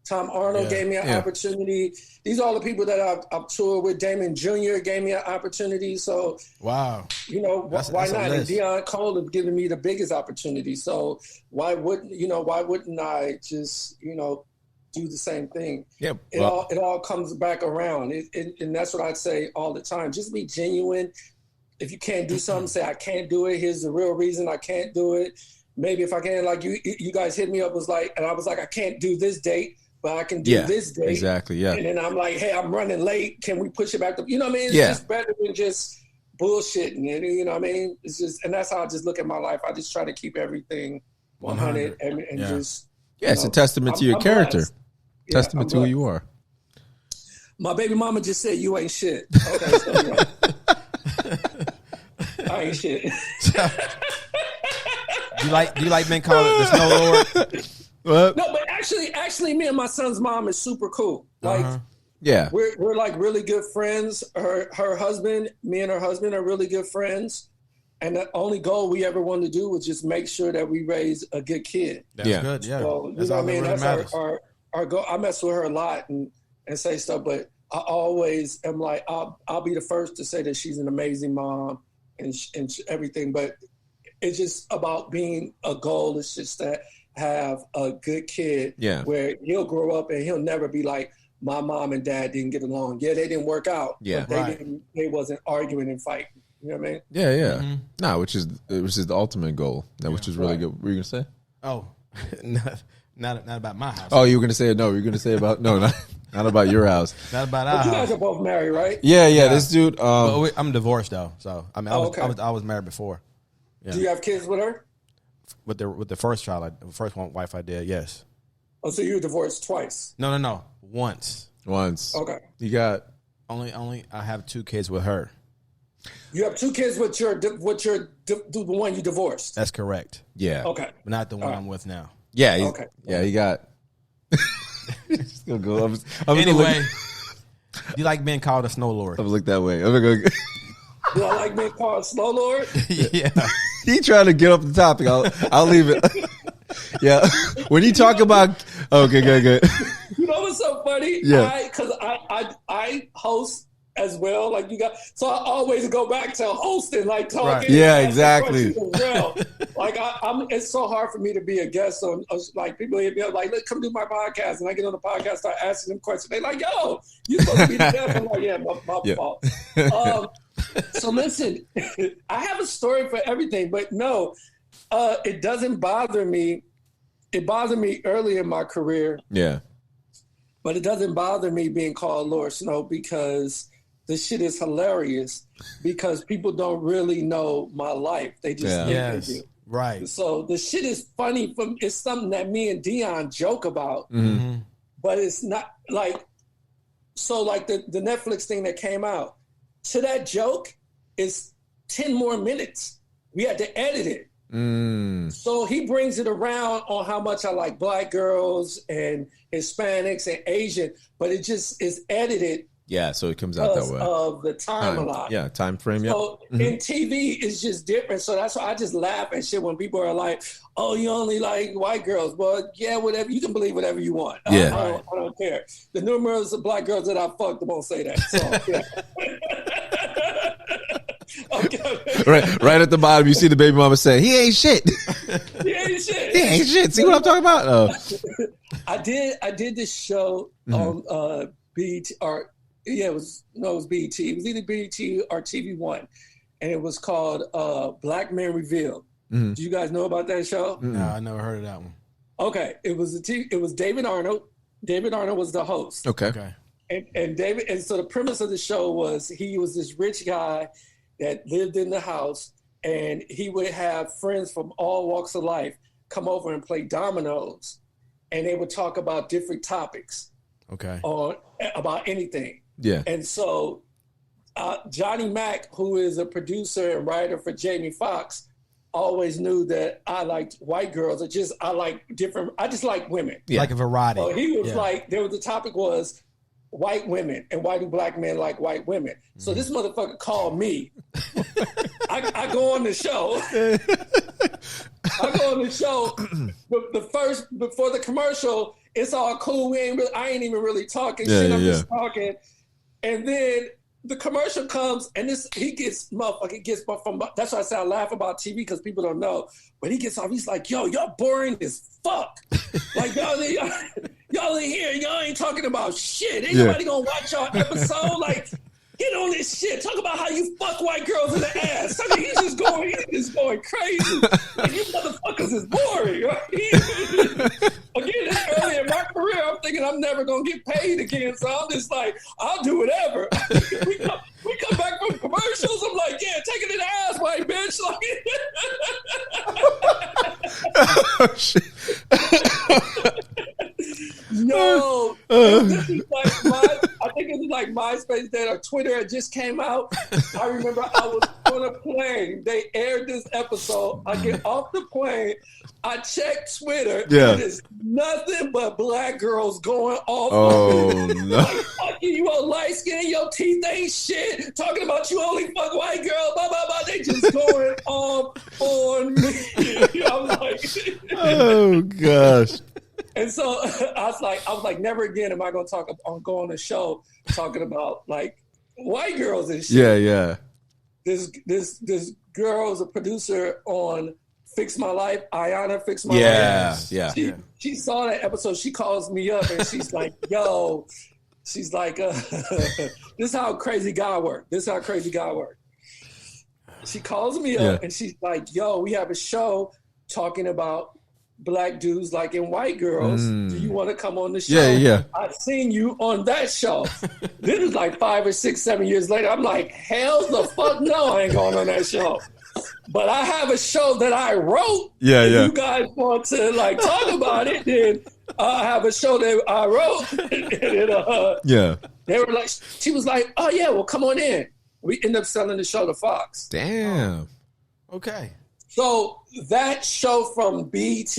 D: Tom Arnold gave me an opportunity. These are all the people that I've toured with. Damon Jr. gave me an opportunity. So,
B: wow.
D: Why not? And Deon Cole has given me the biggest opportunity. So why wouldn't I just, do the same thing?
A: Yeah.
D: It all comes back around. And that's what I'd say all the time. Just be genuine. If you can't do something, say, I can't do it. Here's the real reason I can't do it. Maybe if I can, like you guys hit me up, and I was like, I can't do this date, but I can do this date.
A: Exactly, yeah.
D: And then I'm like, hey, I'm running late. Can we push it back to, what I mean? It's just better than just bullshitting. You know what I mean? It's just, and that's how I just look at my life. I just try to keep everything 100 and just.
A: Yeah, it's a testament to your character.
D: Blessed.
A: Testament to who you are.
D: My baby mama just said you ain't shit. Okay, so I ain't shit.
B: Do you like being called the Snow Lord?
A: What?
D: No, but actually, me and my son's mom is super cool. Like,
A: yeah,
D: we're like really good friends. Her husband, me and her husband are really good friends. And the only goal we ever wanted to do was just make sure that we raise a good kid.
B: That's good. Yeah,
D: so,
B: that's all that really matters.
D: Our goal. I mess with her a lot and say stuff, but I always am like, I'll be the first to say that she's an amazing mom and everything. But it's just about being a goal. It's just to have a good kid where he'll grow up and he'll never be like, my mom and dad didn't get along. Yeah, they didn't work out.
A: Yeah,
D: but they wasn't arguing and fighting. You know what I mean?
A: Yeah. Mm-hmm. No, which is the ultimate goal. Which is really good. What were you gonna say?
B: Oh, not about my house.
A: Oh, you were gonna say no. You were gonna say about not about your house.
B: Not about our
D: house. You
B: house.
D: guys are both married, right?
A: Yeah. This dude.
B: I'm divorced though, so I mean, I was married before. Yeah.
D: Do you have kids with her?
B: With the first child, the first wife I did, yes.
D: Oh, so you were divorced twice?
B: No, once.
D: Okay.
A: You got
B: only. I have 2 kids with her.
D: You have 2 kids with the one you divorced.
B: That's correct.
A: Yeah.
D: Okay.
B: But not the one I'm with now.
A: Yeah.
D: Okay.
A: Yeah. He got. Just gonna go.
B: Anyway, you like being called a Snow Lord?
A: I'm gonna look that way. I'm gonna go.
D: Do I like being called Slow Lord?
B: Yeah.
A: He trying to get off the topic. I'll leave it. Yeah. When you talk about, okay, good.
D: You know what's so funny?
A: Yeah.
D: Because I host as well. Like you got, so I always go back to hosting, like talking.
B: Right.
A: Yeah,
D: and
A: exactly.
D: as well. Like it's so hard for me to be a guest on. Like people hit me up, like, "Look, come do my podcast," and I get on the podcast, start asking them questions. They like, "Yo, you supposed to be the guest?" I'm like, "Yeah, my fault." So listen, I have a story for everything, but no, it doesn't bother me. It bothered me early in my career.
A: Yeah.
D: But it doesn't bother me being called Lord Snow because the shit is hilarious because people don't really know my life. They just think they do.
B: Right.
D: So the shit is funny. It's something that me and Deon joke about, but it's not like, so like the Netflix thing that came out, to that joke is 10 more minutes. We had to edit it. So he brings it around on how much I like Black girls and Hispanics and Asian, but it just is edited.
A: Yeah, so it comes out that way.
D: Of the time a lot.
A: Yeah, time frame. Yeah.
D: So in TV, it's just different. So that's why I just laugh and shit when people are like, "Oh, you only like white girls." Well, yeah, whatever. You can believe whatever you want.
A: Yeah.
D: I don't care. The numerous of Black girls that I fucked won't say that. So yeah. Okay.
A: Right at the bottom, you see the baby mama say, "He ain't shit."
D: He ain't shit.
A: He ain't shit. See what I'm talking about? Oh.
D: I did this show on BET, or it was BET. It was either BET or TV One, and it was called Black Men Revealed. Do you guys know about that show?
B: No, I never heard of that one.
D: Okay, it was David Arnold. David Arnold was the host.
A: Okay.
D: And David, and so the premise of the show was he was this rich guy that lived in the house, and he would have friends from all walks of life come over and play dominoes, and they would talk about different topics.
B: Okay.
D: Or about anything.
A: Yeah.
D: And so Johnny Mack, who is a producer and writer for Jamie Foxx, always knew that I liked white girls. I just like women.
A: Yeah.
B: Like a variety.
D: So he was like, the topic was white women and why do Black men like white women? So this motherfucker called me. I go on the show. Before the commercial, it's all cool. I ain't even really talking shit. I'm just talking. And then the commercial comes, and he gets from. That's why I say I laugh about TV because people don't know. But he gets off. He's like, "Yo, y'all boring as fuck. Like y'all in here. Y'all ain't talking about shit. Ain't nobody gonna watch y'all episode. Like, get on this shit. Talk about how you fuck white girls in the ass. I mean, he's just going crazy. Like, you motherfuckers is boring." Right? Again, it's early in my career. I'm thinking I'm never gonna get paid again, so I'm just like, I'll do whatever. we come back from commercials. I'm like, yeah, take it in the ass, white bitch.
A: Oh, shit.
D: No, this is like I think it was like MySpace then or Twitter. It just came out. I remember I was on a plane. They aired this episode. I get off the plane. I check Twitter.
A: Yeah.
D: And it's nothing but Black girls going off.
A: Oh, no.
D: Like, fucking you all light skin, your teeth ain't shit. Talking about you only fuck white girl. Blah blah blah. They just going off on me. I'm like,
A: oh gosh.
D: And so I was like, never again am I going to go on a show talking about like white girls and shit.
A: Yeah.
D: This girl's a producer on Fix My Life. Ayana Fix My
A: Life. Yeah.
D: She saw that episode. She calls me up and she's like, "Yo," she's like, "This is how crazy God work. She calls me up and she's like, "Yo, we have a show talking about Black dudes liking white girls. Do you want to come on the show?"
A: Yeah.
D: I've seen you on that show. This is like 5 or 6, 7 years later. I'm like, hell the fuck no, I ain't going on that show. But I have a show that I wrote.
A: Yeah.
D: If you guys want to like talk about it, then I have a show that I wrote. They were like, she was like, "Oh yeah, well come on in." We end up selling the show to Fox.
A: Damn.
B: Okay.
D: So that show from BET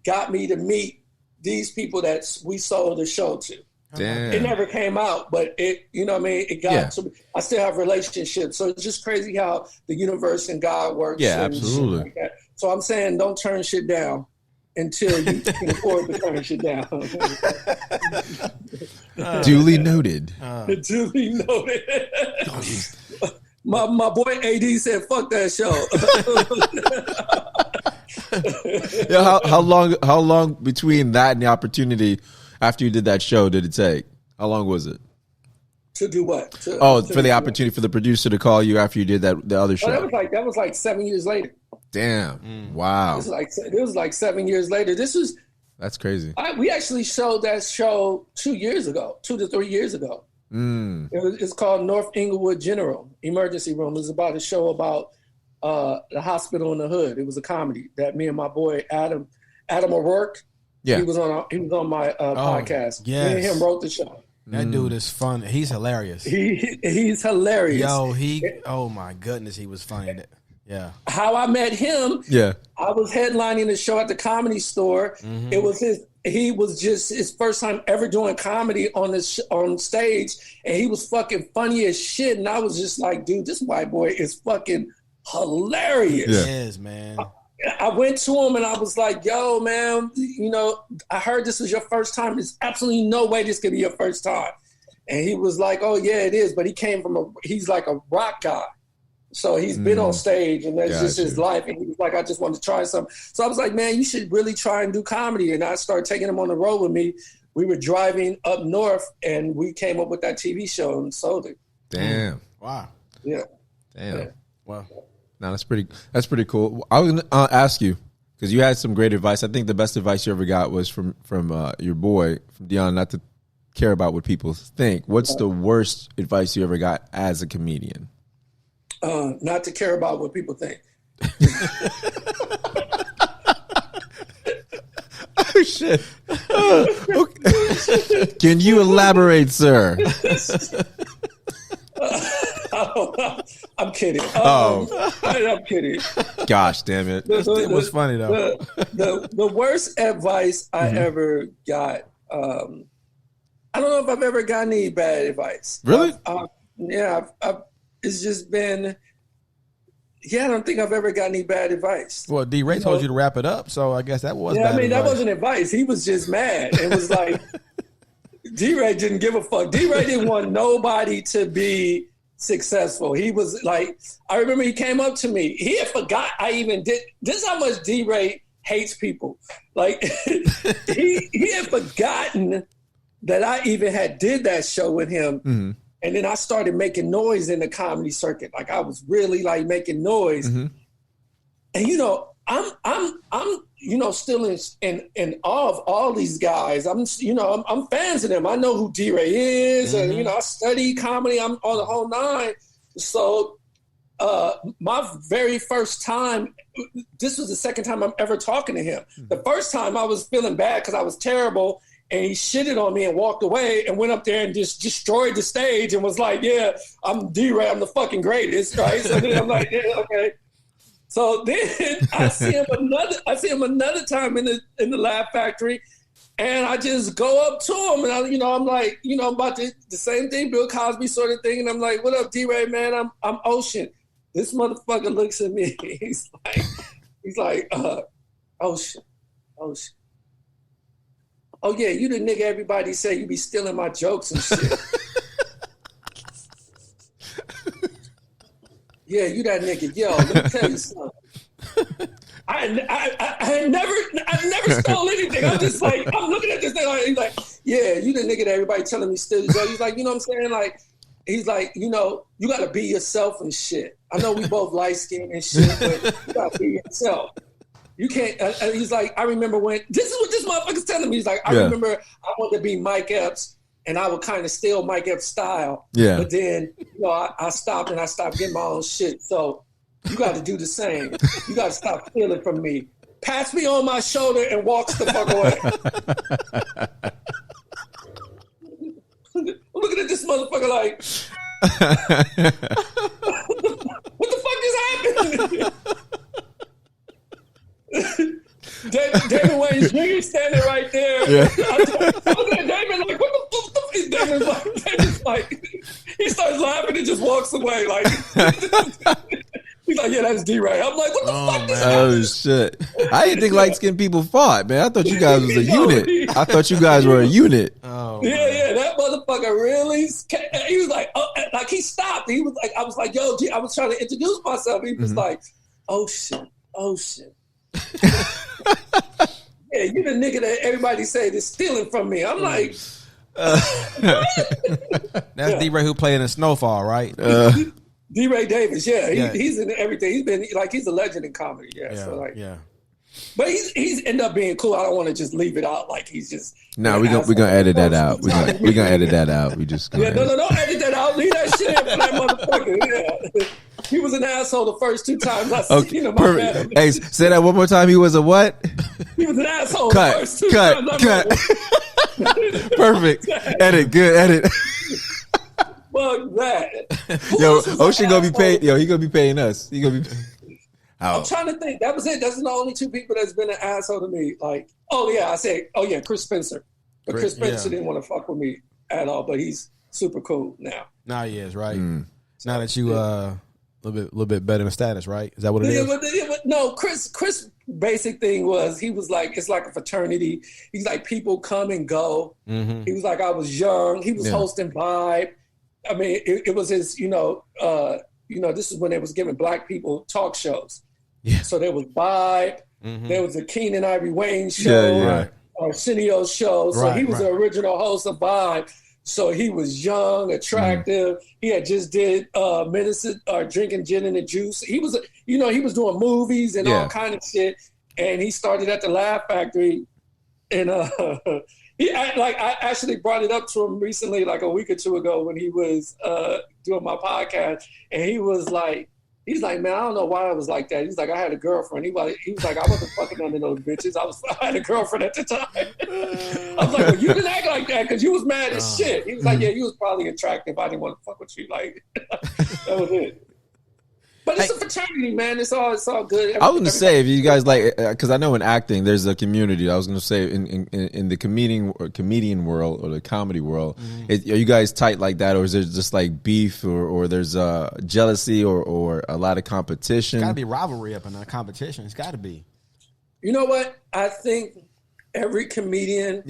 D: got me to meet these people that we sold the show to.
A: Damn.
D: It never came out, but it, you know what I mean? It got to me. I still have relationships. So it's just crazy how the universe and God works.
A: Yeah,
D: and
A: absolutely.
D: shit like that. So I'm saying don't turn shit down until you can afford to turn shit down.
A: Duly noted.
D: Duly noted. My boy AD said, "Fuck that show."
A: Yeah, how long between that and the opportunity after you did that show did it take? How long was it?
D: To do what?
A: For the opportunity for the producer to call you after you did the other show.
D: That was like 7 years later.
A: Damn! Wow.
D: It was like 7 years later.
A: That's crazy.
D: We actually showed that show 2 to 3 years ago. It's called North Inglewood General Emergency Room. It was about a show about the hospital in the hood. It was a comedy that me and my boy Adam O'Rourke.
A: Yeah,
D: he was on my podcast.
B: Yes.
D: Me and him wrote the show.
B: That dude is fun. He's hilarious.
D: He's hilarious.
B: Yo, oh my goodness, he was funny. Yeah. How
D: I met him.
A: Yeah.
D: I was headlining the show at the Comedy Store. Mm-hmm. It was he was just his first time ever doing comedy on stage, and he was fucking funny as shit. And I was just like, dude, this white boy is fucking hilarious.
B: Yeah. He is, man.
D: I went to him and I was like, yo, man, I heard this is your first time. There's absolutely no way this could be your first time. And he was like, oh, yeah, it is. But he's like a rock guy. So he's been on stage and that's just his life. And he was like, I just want to try something. So I was like, man, you should really try and do comedy. And I started taking him on the road with me. We were driving up north and we came up with that TV show and sold it.
A: Damn.
B: Wow.
D: Yeah.
A: Damn.
D: Yeah.
B: Wow.
A: No, that's pretty cool. I was gonna ask you because you had some great advice. I think the best advice you ever got was from your boy, from Deon, not to care about what people think. What's the worst advice you ever got as a comedian?
D: Not to care about what people think.
A: Oh shit! Okay. Can you elaborate, sir?
D: I'm kidding. I'm kidding.
A: Gosh, damn it!
B: It was funny though.
D: The worst advice I ever got. I don't know if I've ever gotten any bad advice.
A: Really?
D: It's just been. Yeah, I don't think I've ever got any bad advice.
B: Well, DeRay told you to wrap it up, so I guess that was.
D: Yeah,
B: bad advice.
D: That wasn't advice. He was just mad. It was like DeRay didn't give a fuck. DeRay didn't want nobody to be successful. He was like, I remember he came up to me. He had forgot I even did. This is how much DeRay hates people. Like he had forgotten that I even had did that show with him. Mm-hmm. And then I started making noise in the comedy circuit. Like I was really like making noise. Mm-hmm. And I'm still in awe of all these guys. I'm fans of them. I know who DeRay is, and I study comedy. I'm on the whole nine. So my very first time, this was the second time I'm ever talking to him. Mm-hmm. The first time I was feeling bad because I was terrible. And he shitted on me and walked away and went up there and just destroyed the stage and was like, yeah, I'm DeRay, I'm the fucking greatest, right? So then I'm like, yeah, okay. So then I see him another time in the Laugh Factory, and I just go up to him and I'm like, I'm about the same thing, Bill Cosby sort of thing, and I'm like, what up, DeRay, man? I'm Ocean. This motherfucker looks at me. He's like, Ocean. Oh, yeah, you the nigga everybody say you be stealing my jokes and shit. Yeah, you that nigga. Yo, let me tell you something. I never stole anything. I'm just like, I'm looking at this thing. He's like, yeah, you the nigga that everybody telling me steal your jokes. He's like, you know what I'm saying? Like, he's like, you got to be yourself and shit. I know we both light-skinned and shit, but you got to be yourself. You can't. He's like, I remember when this is what this motherfucker's telling me. He's like, I remember I wanted to be Mike Epps, and I would kind of steal Mike Epps' style. Yeah. But then, I stopped and I stopped getting my own shit. So you got to do the same. You got to stop stealing from me. Pass me on my shoulder and walks the fuck away. I'm looking at this motherfucker like, what the fuck just happened? David Wayne Jr. standing right there. Yeah. I'm looking at David like, what the Davis, like, he starts laughing and just walks away. Like, he's like, yeah, that's DeRay. I'm like, what the fuck is that?
A: Oh shit! I didn't think light skinned people fought, man. I thought you guys was a unit. I thought you guys were a unit.
B: Oh,
D: yeah, that motherfucker really. He was like he stopped. He was like, I was like, yo, G, I was trying to introduce myself. He was like, Ocean. Yeah, you the nigga that everybody say is stealing from me. I'm like,
B: that's DeRay who played in Snowfall, right?
D: DeRay Davis, he's in everything. He's been like he's a legend in comedy. But he's ended up being cool. I don't want to just leave it out like he's just.
A: No, we're gonna edit that out. We're gonna edit that out. We just
D: no, don't edit that out. Leave that shit in for that motherfucker. Yeah. He was an asshole the first 2 times I seen him.
A: Perfect. Hey, say that one more time. He was a what?
D: He was an asshole the first 2 times.
A: Cut. Perfect. Edit. Good edit.
D: Fuck that.
A: Yo, Ocean gonna be paid. Yo, he gonna be paying us. He gonna be.
D: I'm trying to think. That was it. That's the only 2 people that's been an asshole to me. Like, Chris Spencer. But Chris Spencer didn't want to fuck with me at all. But he's super cool now.
B: Now he is, right? Now that you a little bit better in status, right? Is that what it is?
D: No, Chris' basic thing was he was like, it's like a fraternity. He's like, people come and go. Mm-hmm. He was like, I was young. He was hosting Vibe. I mean, it was his, this is when they was giving black people talk shows. Yeah. So there was Vibe. Mm-hmm. There was a Keenan Ivory Wayne show. Arsenio's show. So he was the original host of Vibe. So he was young, attractive. He had just did medicine or drinking gin and the juice. He was, he was doing movies and all kind of shit. And he started at the Laugh Factory. And I actually brought it up to him recently, like a week or 2 ago, when he was doing my podcast. And he was like, man, I don't know why I was like that. He's like, I had a girlfriend. He was like, I wasn't fucking none of those bitches. I had a girlfriend at the time. I was like, well, you didn't act like that because you was mad as shit. He was like, yeah, you was probably attractive. I didn't want to fuck with you. Like, that was it. But it's a fraternity, man. It's all good.
A: I was gonna say, if you guys like, because I know in acting there's a community. I was gonna say in the comedian world or the comedy world, are you guys tight like that, or is there just like beef, or there's jealousy or a lot of competition?
B: It's gotta be rivalry up in a competition. It's gotta be.
D: You know what? I think every comedian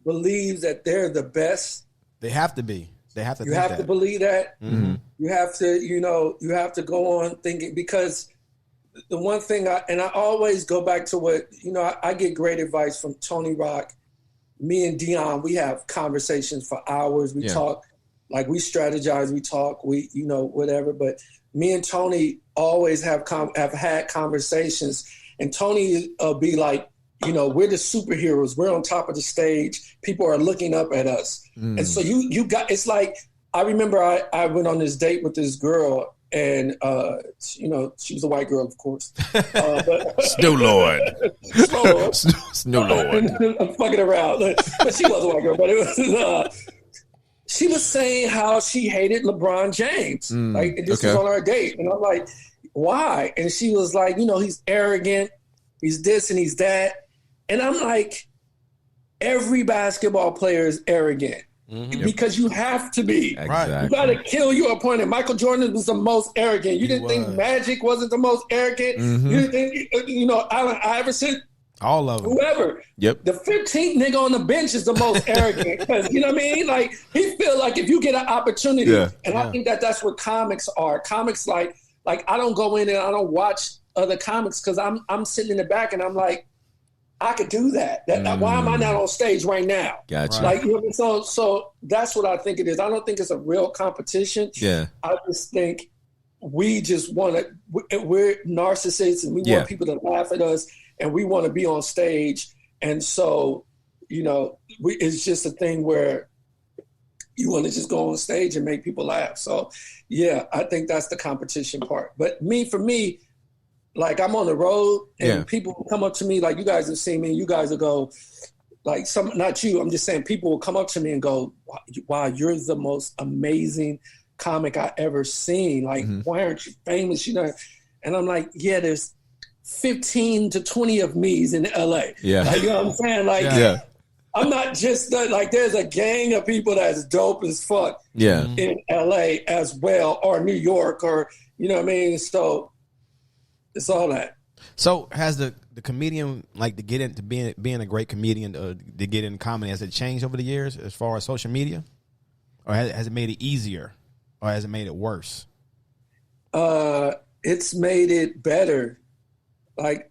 D: believes that they're the best.
B: They have to be. They have to.
D: You have to believe that. Mm-hmm. You have to, you have to go on thinking, because the one thing I always go back to what, I get great advice from Tony Rock. Me and Deon, we have conversations for hours. We talk, like we strategize, we talk, we, whatever. But me and Tony always have had conversations, and Tony be like, we're the superheroes. We're on top of the stage. People are looking up at us. And so you got, it's like, I remember I went on this date with this girl, and, she was a white girl, of course. But,
A: Snow Lord.
D: Snow Lord. I'm fucking around. But she was a white girl. But it was, she was saying how she hated LeBron James. This was on our date. And I'm like, why? And she was like, he's arrogant. He's this and he's that. And I'm like, every basketball player is arrogant because you have to be. Exactly. You got to kill your opponent. Michael Jordan was the most arrogant. You didn't think Magic wasn't the most arrogant. You didn't think, Allen Iverson.
B: All of them.
D: Whoever.
A: Yep.
D: The 15th nigga on the bench is the most arrogant. Because, you know what I mean? Like, he feel like if you get an opportunity, I think that's what comics are. Comics, like I don't go in and I don't watch other comics because I'm sitting in the back and I'm like, I could do that. Why am I not on stage right now?
A: Gotcha.
D: Like, so that's what I think it is. I don't think it's a real competition.
A: Yeah.
D: I just think we just want to. We're narcissists, and we want people to laugh at us, and we want to be on stage. And so, it's just a thing where you want to just go on stage and make people laugh. So, yeah, I think that's the competition part. But for me. Like, I'm on the road and people will come up to me, like you guys have seen me, and you guys will go, like, not you, I'm just saying, people will come up to me and go, wow, you're the most amazing comic I ever seen. Like, why aren't you famous? And I'm like, there's 15 to 20 of me's in LA.
A: Yeah.
D: Like, you know what I'm saying? Like, I'm not just like there's a gang of people that's dope as fuck.
A: Yeah.
D: In LA as well, or New York, or you know what I mean. So it's all that.
B: So has the comedian, like, to get into being a great comedian, to get in comedy, has it changed over the years as far as social media, or has it made it easier, or has it made it worse?
D: It's made it better, like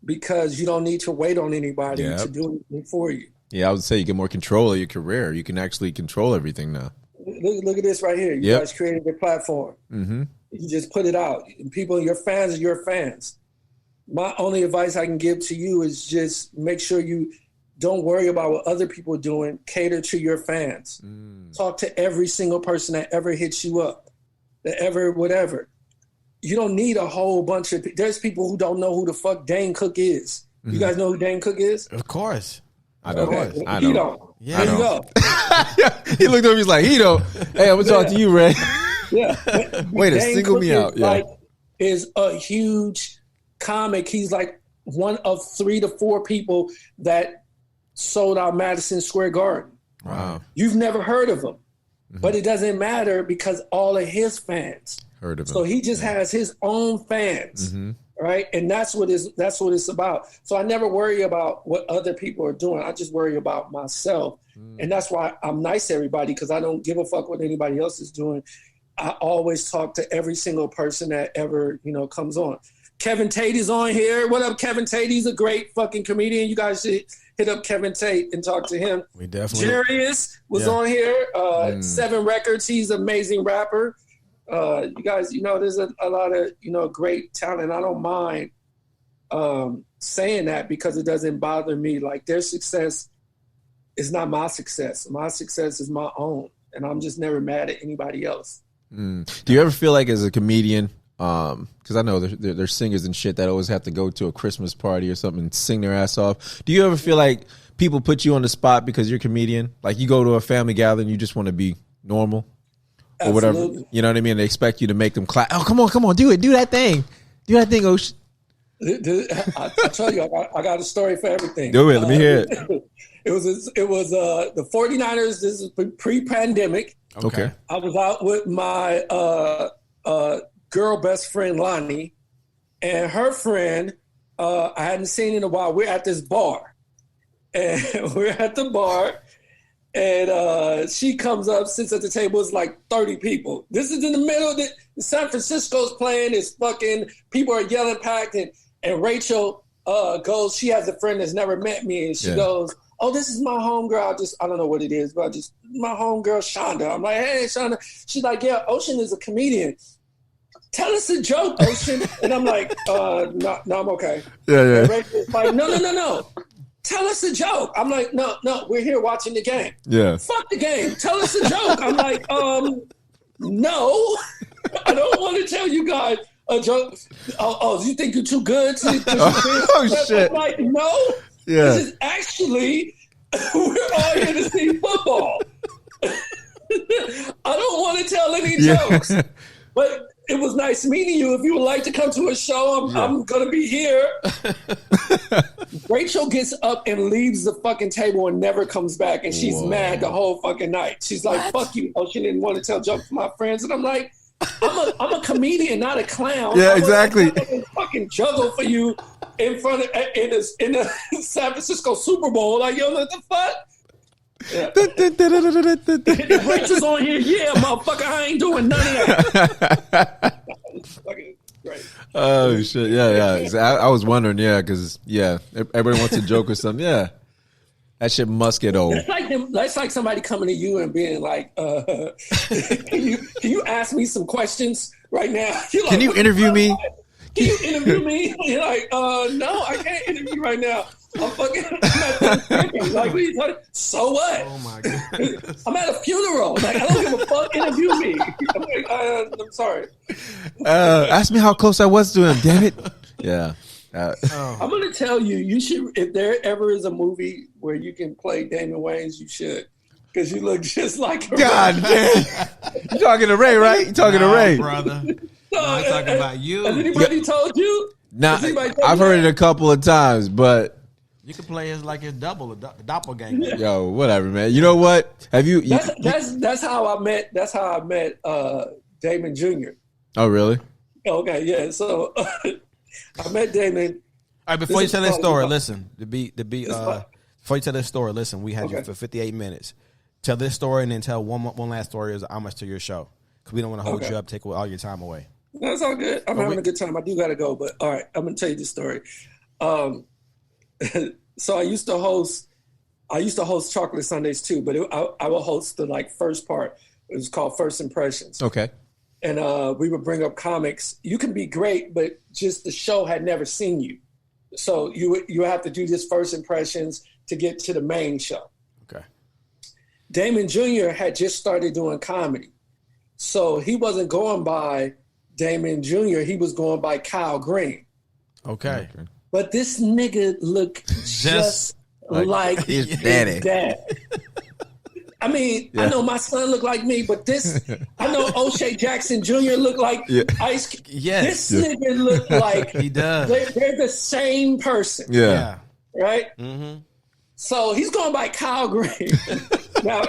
D: because you don't need to wait on anybody to do anything for you.
A: Yeah, I would say you get more control of your career. You can actually control everything now.
D: Look at this right here. You guys created a platform.
A: Mm-hmm. You
D: just put it out. People, your fans are your fans. My only advice I can give to you is just make sure you don't worry about what other people are doing. Cater to your fans. Talk to every single person that ever hits you up, that ever whatever. You don't need a whole bunch of. There's people who don't know who the fuck Dane Cook is. You guys know who Dane Cook is?
B: Of course.
A: I know.
D: Okay.
A: I know.
D: He don't.
B: Yeah.
D: There you go.
A: He looked over. He's like, he don't. Hey, I'm gonna talk to you, Ray.
D: Yeah.
A: Wait,
D: Dane
A: single
D: Cook
A: me out. Yeah.
D: Like, is a huge comic. He's like one of 3 to 4 people that sold out Madison Square Garden.
A: Wow.
D: You've never heard of him, but it doesn't matter because all of his fans
A: heard of him.
D: So he just has his own fans, right? And that's what it's about. So I never worry about what other people are doing. I just worry about myself, and that's why I'm nice to everybody, because I don't give a fuck what anybody else is doing. I always talk to every single person that ever comes on. Kevin Tate is on here. What up, Kevin Tate? He's a great fucking comedian. You guys should hit up Kevin Tate and talk to him.
B: We definitely.
D: Jarius was on here. 7 Records. He's an amazing rapper. You guys, there's a lot of, great talent. I don't mind saying that because it doesn't bother me. Like, their success is not my success. My success is my own. And I'm just never mad at anybody else.
A: Do you ever feel like, as a comedian, because I know there's singers and shit that always have to go to a Christmas party or something and sing their ass off. Do you ever feel like people put you on the spot because you're a comedian? Like, you go to a family gathering, you just want to be normal? Or whatever, you know what I mean? They expect you to make them clap. Oh, come on, do it. Do that thing, Ocean.
D: I tell you, I got a story for everything.
A: Do it. Let me hear it.
D: It was the 49ers. This is pre-pandemic.
A: Okay.
D: I was out with my girl best friend, Lonnie, and her friend I hadn't seen in a while. We're at this bar. And we're at the bar. And she comes up, sits at the table. It's like 30 people. This is in the middle. San Francisco's playing. It's fucking, people are yelling packed. And Rachel goes, she has a friend that's never met me. And she goes, oh, this is my homegirl. I don't know what it is, but my homegirl, Shonda. I'm like, hey, Shonda. She's like, yeah, Ocean is a comedian. Tell us a joke, Ocean. And I'm like, no, I'm okay.
A: Yeah.
D: And Rachel's like, no. Tell us a joke. I'm like, no, we're here watching the game.
A: Yeah.
D: Fuck the game. Tell us a joke. I'm like, no, I don't want to tell you guys a joke. Oh, you think you're too good?
A: Oh, shit.
D: I'm like, no.
A: Yeah.
D: This is actually, we're all here to see football. I don't want to tell any jokes. But it was nice meeting you. If you would like to come to a show, I'm going to be here. Rachel gets up and leaves the fucking table and never comes back. And she's mad the whole fucking night. She's like, fuck you. Oh, she didn't want to tell jokes to my friends. And I'm like, I'm a comedian, not a clown.
A: Yeah, exactly.
D: I'm gonna fucking juggle for you in front of, in the San Francisco Super Bowl. Like, yo, what the fuck? Yeah. Rachel's on here. Yeah, motherfucker, I ain't doing none of that. Fucking great.
A: Oh shit! Yeah. I was wondering, because everybody wants a joke or something. Yeah, that shit must get old.
D: That's like somebody coming to you and being like, "Can you ask me some questions right now?" Like,
A: can you interview me?
D: Can you interview me? You're like, no, I can't interview right now. I'm fucking like, what are you talking? So what?
B: Oh my god!
D: I'm at a funeral. Like, I don't give a fuck. Interview me. I'm like, I'm sorry.
A: Ask me how close I was to him. Damn it. Yeah.
D: I'm gonna tell you. You should. If there ever is a movie where you can play Damon Wayans, you should, because you look just like him.
A: God damn. You talking to Ray, right? You talking to Ray,
B: brother? No, I'm talking about you.
D: Has anybody told you?
A: Nah, I've heard it a couple of times, but.
B: You can play as like his double, a doppelganger.
A: Yo, whatever, man. You know what? Have you?
D: That's how I met. That's how I met Damon Jr.
A: Oh, really?
D: Okay, yeah. So I met Damon.
B: All right, before you tell that story, listen. Before you tell this story, listen. We had you for 58 minutes. Tell this story and then tell one last story as homage to your show, because we don't want to hold you up, take all your time away.
D: That's all good. I'm having a good time. I do gotta go, but all right, I'm gonna tell you this story. So I used to host Chocolate Sundays too, but I will host the first part. It was called First Impressions.
A: Okay.
D: And we would bring up comics. You can be great, but just the show had never seen you. So you have to do this First Impressions to get to the main show.
B: Okay.
D: Damon Jr. had just started doing comedy. So he wasn't going by Damon Jr., he was going by Kyle Green.
B: Okay.
D: But this nigga looked just like his dad. I mean, I know my son looked like me, but I know O'Shea Jackson Jr. looked like Ice Cube.
B: Yes.
D: This nigga looked like
B: he does.
D: They're the same person.
A: Yeah.
D: Right?
B: Mm-hmm.
D: So he's going by Kyle Green. Now,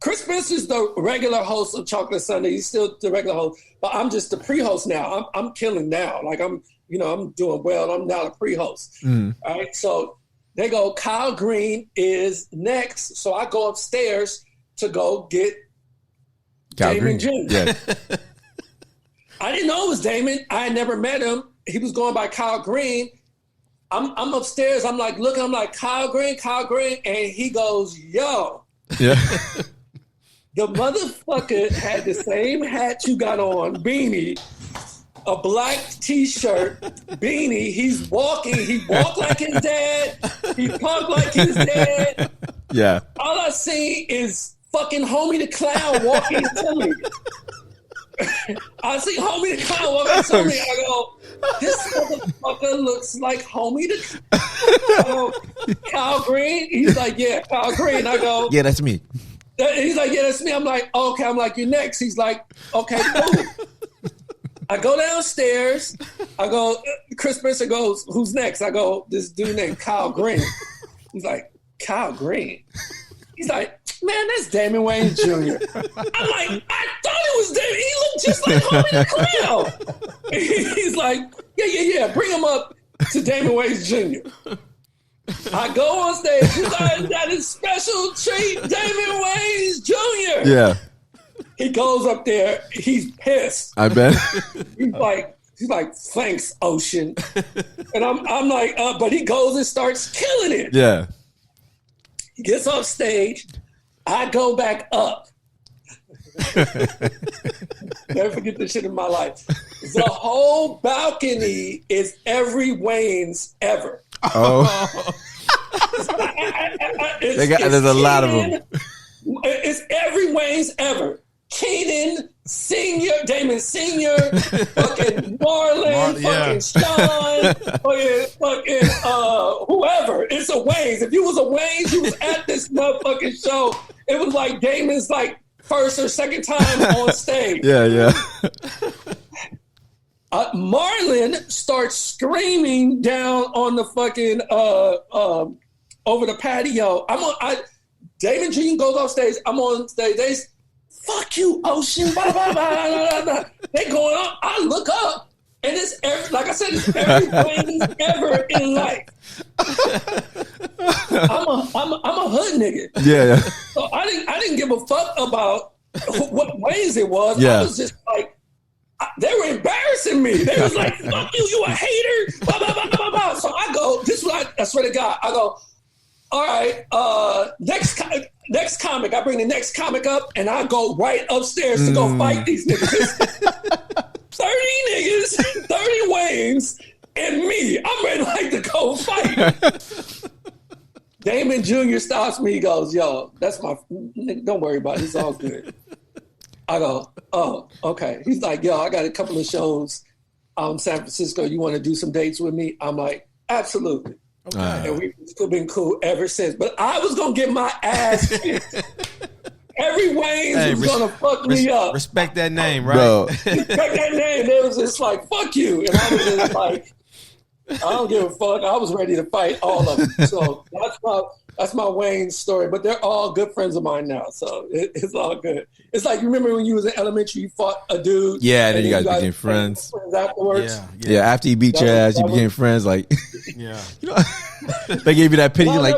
D: Chris Spencer's the regular host of Chocolate Sunday. He's still the regular host, but I'm just the pre-host now. I'm killing now. Like I'm doing well. I'm now the pre-host.
A: Mm.
D: All right. So they go, Kyle Green is next. So I go upstairs to go get
A: Kyle
D: Damon
A: Green.
D: Jr.
A: Yeah.
D: I didn't know it was Damon. I had never met him. He was going by Kyle Green. I'm upstairs. I'm like looking. I'm like Kyle Green, and he goes, "Yo."
A: Yeah.
D: The motherfucker had the same hat you got on, beanie, a black T-shirt, beanie. He's walking. He walked like his dad. He talked like his dad.
A: Yeah.
D: All I see is fucking Homie the Clown walking to me. I see Homie the Clown walking to me. I go, this motherfucker looks like Homie the Clown. Kyle Green? He's like, yeah, Kyle Green. I go,
A: yeah, that's me.
D: He's like, yeah, that's me. I'm like, okay. I'm like, you're next. He's like, okay, cool. I go downstairs. I go, Chris Spencer goes, who's next? I go, this dude named Kyle Green. He's like, Kyle Green? He's like, man, that's Damon Wayans Jr. I'm like, I thought it was Damon. He looked just like Homie the Clown. He's like, yeah. Bring him up to Damon Wayans Jr. I go on stage. He's like, that is special treat, Damon Wayans Jr.
A: Yeah.
D: He goes up there. He's pissed.
A: I bet.
D: He's like, thanks, Ocean. And I'm like, but he goes and starts killing it.
A: Yeah.
D: He gets off stage. I go back up. Never forget this shit in my life. The whole balcony is every Wayans ever.
A: Oh. There's a lot of them.
D: It's every Wayans ever. Keenan Senior, Damon Senior, fucking Marlon, fucking Sean, fucking whoever. It's a Wayans. If you was a Wayans, you was at this motherfucking show. It was like Damon's first or second time on stage.
A: Yeah.
D: Marlon starts screaming down on the fucking over the patio. Damon Jean goes off stage. I'm on stage. They fuck you, Ocean. Blah, blah, blah, blah, blah. They going on. I look up, and it's like I said, it's everything ever in life. I'm a hood nigga.
A: Yeah.
D: So I didn't give a fuck about what ways it was.
A: Yeah.
D: I was just like, they were embarrassing me. They was like, fuck you a hater. Blah, blah, blah, blah, blah. So I go, this is what I swear to God. I go, all right, next comic. I bring the next comic up, and I go right upstairs to go fight these niggas. 30 niggas, 30 Wayans, and me. I'm ready to go fight. Damon Jr. stops me. He goes, yo, that's my, don't worry about it. It's all good. I go, oh, okay. He's like, yo, I got a couple of shows San Francisco. You want to do some dates with me? I'm like, absolutely. Okay. And we've been cool ever since. But I was going to get my ass kicked. Every Wayans was going to fuck me up.
B: Respect that name, right?
A: Bro.
D: Respect that name. It was just like, fuck you. And I was just like, I don't give a fuck. I was ready to fight all of them. So that's my Wayne story. But they're all good friends of mine now, so it's all good. It's like, you remember when you was in elementary, you fought a dude.
A: Yeah, and then you guys became friends
D: afterwards.
A: Yeah, after he beat your ass, you became friends. Like,
B: Yeah.
A: you know, they gave you that pity. You're like,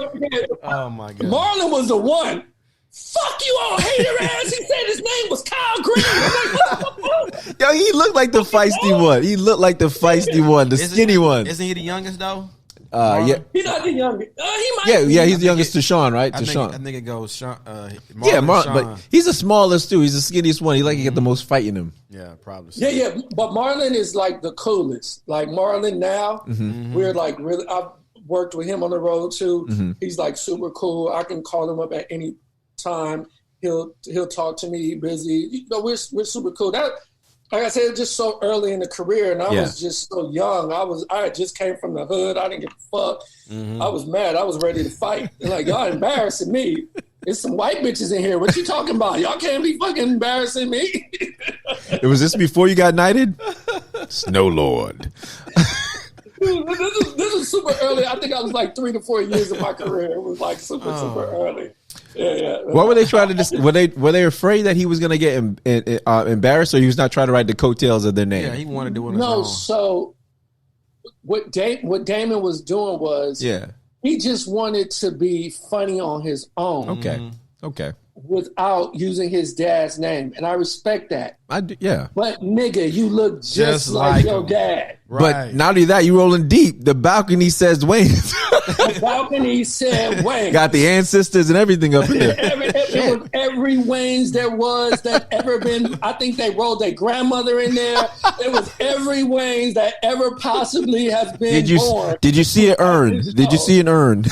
B: Oh my god.
D: Marlon was the one. Fuck you all, hate your ass. He said his name was Kyle Green. I'm like, what the fuck?
A: yo, he looked like the feisty one. He looked like the feisty one, the skinny one.
B: Isn't he the youngest though?
A: Yeah,
D: He's not the youngest. He might
A: yeah, he's the youngest to Sean, right?
B: I
A: To Sean.
B: think it goes Sean.
A: Yeah,
B: Marlon,
A: but he's the smallest too. He's the skinniest one. He like to get the most fight in him.
B: Yeah, probably.
D: Yeah. But Marlon is like the coolest. Like Marlon now, we're like really. I've worked with him on the road too. He's like super cool. I can call him up at any time. He'll talk to me. He's busy. You know, we're super cool. That, like I said, just so early in the career, and I was just so young. I just came from the hood. I didn't give a fuck. I was mad. I was ready to fight. And like, y'all embarrassing me. There's some white bitches in here. What you talking about? Y'all can't be fucking embarrassing me.
A: Was this before you got knighted? Snow Lord.
D: This is super early. I think I was like 3 to 4 years of my career. It was like super early. Yeah.
A: What were they trying to? Were they afraid that he was going to get embarrassed, or he was not trying to write the coattails of their name?
B: Yeah, he wanted to do it.
D: No, so what Damon was doing was, he just wanted to be funny on his own.
A: Okay.
D: Without using his dad's name, and I respect that.
A: I do, yeah.
D: But nigga, you look just like your dad.
A: Right. But not only that, you rolling deep. The balcony says Wayne.
D: The balcony said Wayne.
A: Got the ancestors and everything up in there.
D: It was every Wayne's there was that ever been. I think they rolled their grandmother in there. It was every Wayne's that ever possibly has been born.
A: Did you see an urn? Did you see an urn?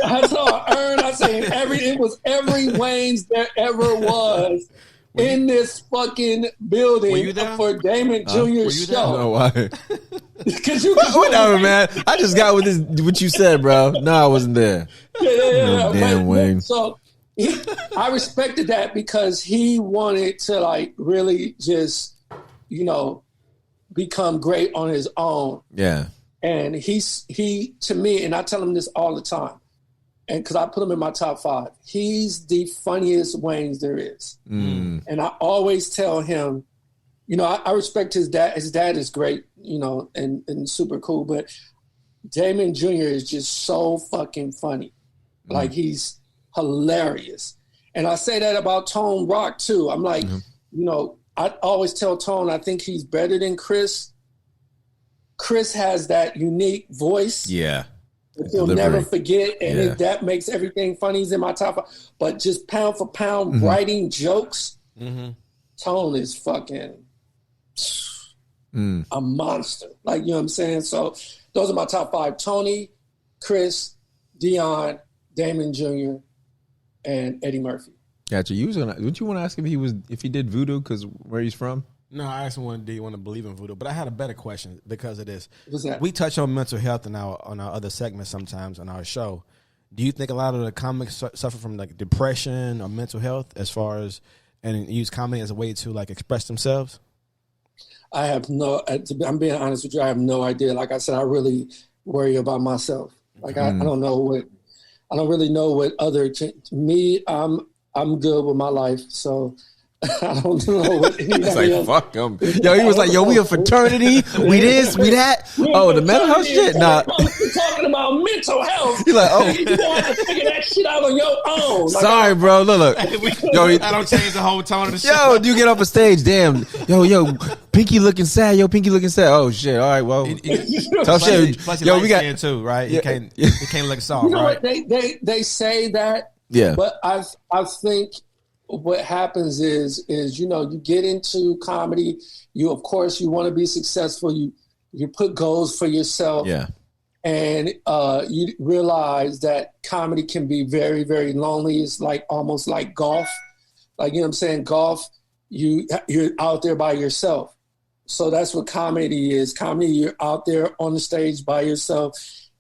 D: I saw an urn. I seen it was every Wayne's there ever was in this fucking building for Damon Jr.'s show.
A: No, why?
D: Because you
A: whatever, man. I just got with what you said, bro. No, I wasn't there.
D: Yeah.
A: Damn, Wayne.
D: So I respected that because he wanted to like really just, become great on his own.
A: Yeah.
D: And he to me, and I tell him this all the time, and because I put him in my top 5, he's the funniest Wayne's there is. And I always tell him, I respect his dad. His dad is great, and super cool. But Damon Jr. is just so fucking funny. Like, he's hilarious. And I say that about Tone Rock, too. I'm like, I always tell Tone, I think he's better than Chris. Chris has that unique voice. Yeah. That you'll never forget. And that makes everything funny. He's in my top 5. But just pound for pound, writing jokes, Tone is fucking a monster. Like, you know what I'm saying? So those are my top 5. Tony, Chris, Deon, Damon Jr., and Eddie Murphy.
A: Gotcha. Would you want to ask him if he did voodoo because where he's from?
B: No, I asked him, do you want to believe in voodoo? But I had a better question because of this.
D: What's that?
B: We touch on mental health on our other segments sometimes on our show. Do you think a lot of the comics suffer from like depression or mental health and use comedy as a way to like express themselves?
D: I have I'm being honest with you. I have no idea. Like I said, I really worry about myself. Like I don't really know what me. I'm good with my life. So I don't know what anybody else.
A: Fuck him. Yo, he was like, we a fraternity. We this, we that. The mental health shit? Nah.
D: We're talking about mental health.
A: He's like,
D: you gonna have to figure that shit out on your own. Like,
A: sorry, bro. Look.
B: Yo, I don't change the whole tone of the show.
A: Yo, you get off a stage, damn. Yo, Pinky looking sad. Oh shit. All right, well, tough shit.
B: Plus we got too, right? You can't look soft, right?
D: They say that.
A: Yeah.
D: But I think what happens is you get into comedy. You of course you want to be successful. You put goals for yourself.
A: Yeah.
D: And you realize that comedy can be very, very lonely. It's like almost like golf. Like, you know what I'm saying? Golf, you're out there by yourself. So that's what comedy is. Comedy, you're out there on the stage by yourself.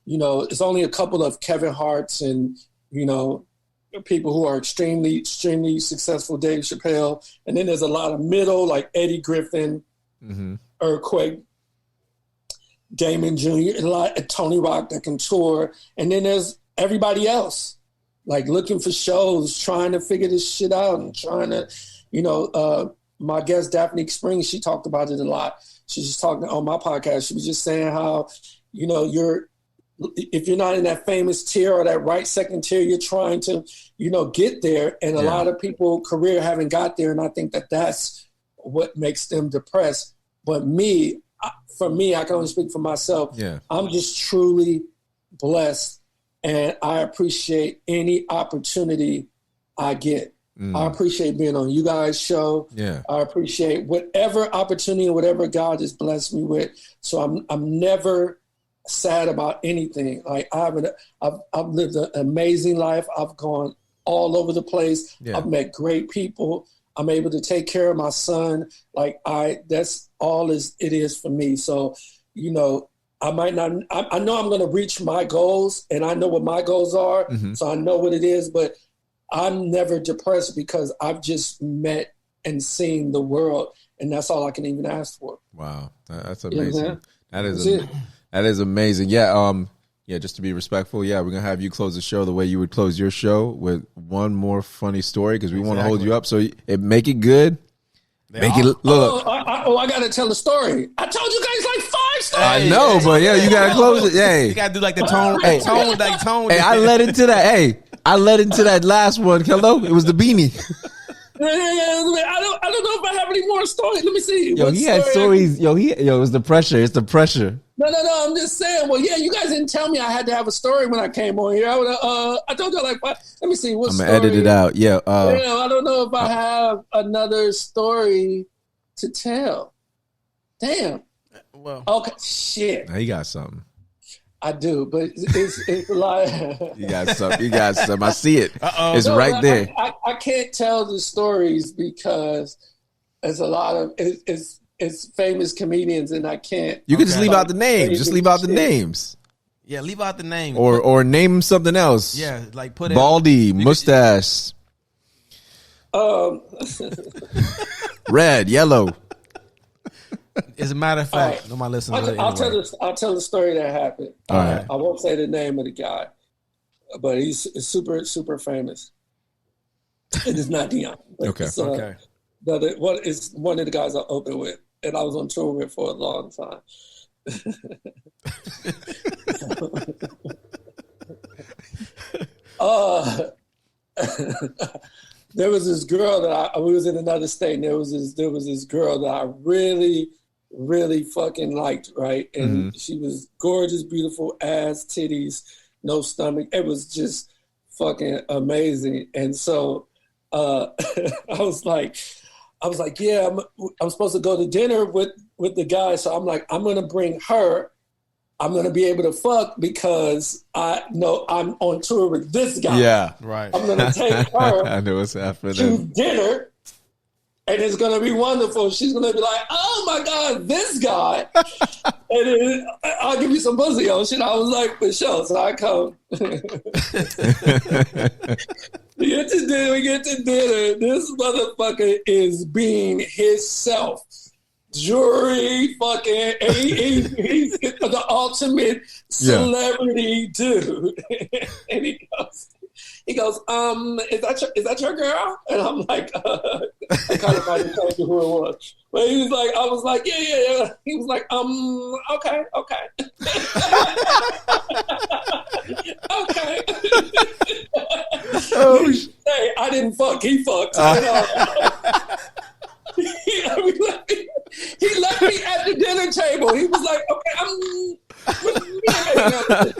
D: It's only a couple of Kevin Harts and, people who are extremely, extremely successful, Dave Chappelle. And then there's a lot of middle, like Eddie Griffin, Earthquake. Damon Jr., Tony Rock that can tour. And then there's everybody else, like looking for shows, trying to figure this shit out and trying to, my guest, Daphne Springs, she talked about it a lot. She's just talking on my podcast. She was just saying how, if you're not in that famous tier or that right second tier, you're trying to, get there. And a lot of people career haven't got there. And I think that that's what makes them depressed. But for me, I can only speak for myself. Yeah. I'm just truly blessed. And I appreciate any opportunity I get. I appreciate being on you guys' show. Yeah. I appreciate whatever opportunity and whatever God has blessed me with. So I'm never sad about anything. Like I've lived an amazing life. I've gone all over the place. Yeah. I've met great people. I'm able to take care of my son. That's all it is for me. So, I might not, I know I'm going to reach my goals and I know what my goals are. Mm-hmm. So I know what it is, but I'm never depressed because I've just met and seen the world, and that's all I can even ask for.
A: Wow. That's amazing. That is amazing. Yeah. Just to be respectful. Yeah. We're going to have you close the show the way you would close your show, with one more funny story, because we want to hold you up. So make it good. Make it look.
D: I got to tell a story. I told you guys like 5 stories.
A: I know, but you got to close it. Hey,
B: you got to do like the tone. Tone.
A: Hey, I led into that. Hey, I led into that last one. Hello, it was the beanie.
D: I don't know if I have any more stories. Let me see.
A: He had stories. It was the pressure. It's the pressure.
D: No. I'm just saying. Well, you guys didn't tell me I had to have a story when I came on here. I told you let me see. What
A: I'm
D: gonna
A: edit it out. Yeah.
D: I don't know if I have another story to tell. Damn. Well. Okay. Shit.
A: Now you got something.
D: I do, but it's like
A: you got some. I see it. It's right there.
D: I can't tell the stories because there's a lot of it's famous comedians, and I can't.
A: You can just leave out the names. Just leave out the names.
B: Yeah, leave out the names.
A: Or name something else.
B: Yeah, like put it
A: baldy, mustache, red, yellow.
B: As a matter of fact, no, my listeners.
D: I'll tell the story that happened.
A: All right.
D: I won't say the name of the guy, but he's super, super famous. It is not Deon.
A: Okay.
B: Okay.
D: But it's one of the guys I opened with, and I was on tour with for a long time. There was this girl that we was in another state, and there was this girl that I really, really fucking liked, right? And she was gorgeous, beautiful, ass, titties, no stomach. It was just fucking amazing. And so I was like, yeah, I'm supposed to go to dinner with the guy. So I'm like, I'm going to bring her. I'm going to be able to fuck because I know I'm on tour with this guy.
A: Yeah, right.
D: I'm going to take her
A: I know what's happening.
D: to dinner, and it's going to be wonderful. She's going to be like, oh, my God, this guy. And then I'll give you some pussy on shit. I was like, for sure. So I come. We get to dinner. This motherfucker is being himself. Jewelry, fucking, he's the ultimate celebrity dude. And he goes, is that your girl? And I'm like, I kind of might have told you who it was. But I was like, yeah. He was like, okay. Okay.
A: Oh,
D: hey, I didn't fuck, he fucked. He left me at the dinner table. He was like, okay, I'm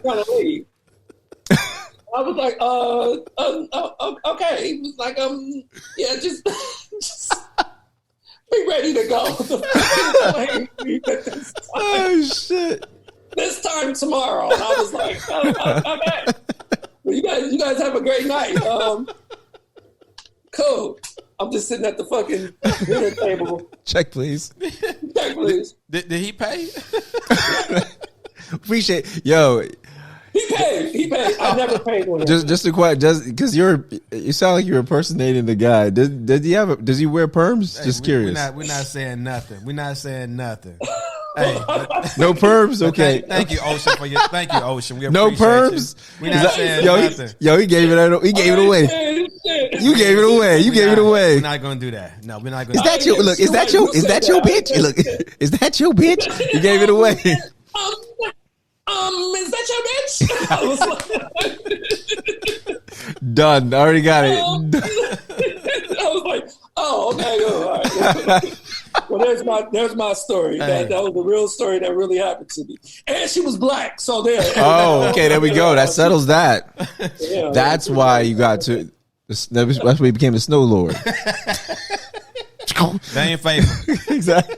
D: trying to leave. I was like, okay. He was like, yeah, just be ready to go.
A: Oh, shit.
D: This time tomorrow. And I was like, okay. Well, you guys have a great night. Cool. I'm just sitting at the fucking dinner table.
A: Check, please.
D: Check, please.
B: Did he pay?
A: Appreciate. Yo.
D: He paid. I never paid one.
A: Just because you sound like you're impersonating the guy. Does he wear perms?
B: Hey,
A: just curious.
B: We're not saying nothing. Hey,
A: No perms. Okay.
B: Thank you, Ocean, for your. Thank you, Ocean. We
A: No
B: appreciate
A: perms.
B: You. We not saying nothing.
A: He gave it. He gave it away. You gave it away. You gave it away.
B: We're not gonna do that. No, we're not gonna.
A: Is that your look? Is that your bitch? Look, is that your bitch? You gave it away.
D: Is that your bitch? I was like,
A: Done. I already got it.
D: I was like, oh, okay, good. All right. Well, there's my story.
B: Hey.
D: That was a real story that really happened to me. And she was black, so there.
A: Oh, okay. There we go. That settles that.
D: Yeah,
A: That's why you got to. That's why he became the Snow Lord.
B: They ain't faithful.
A: Exactly.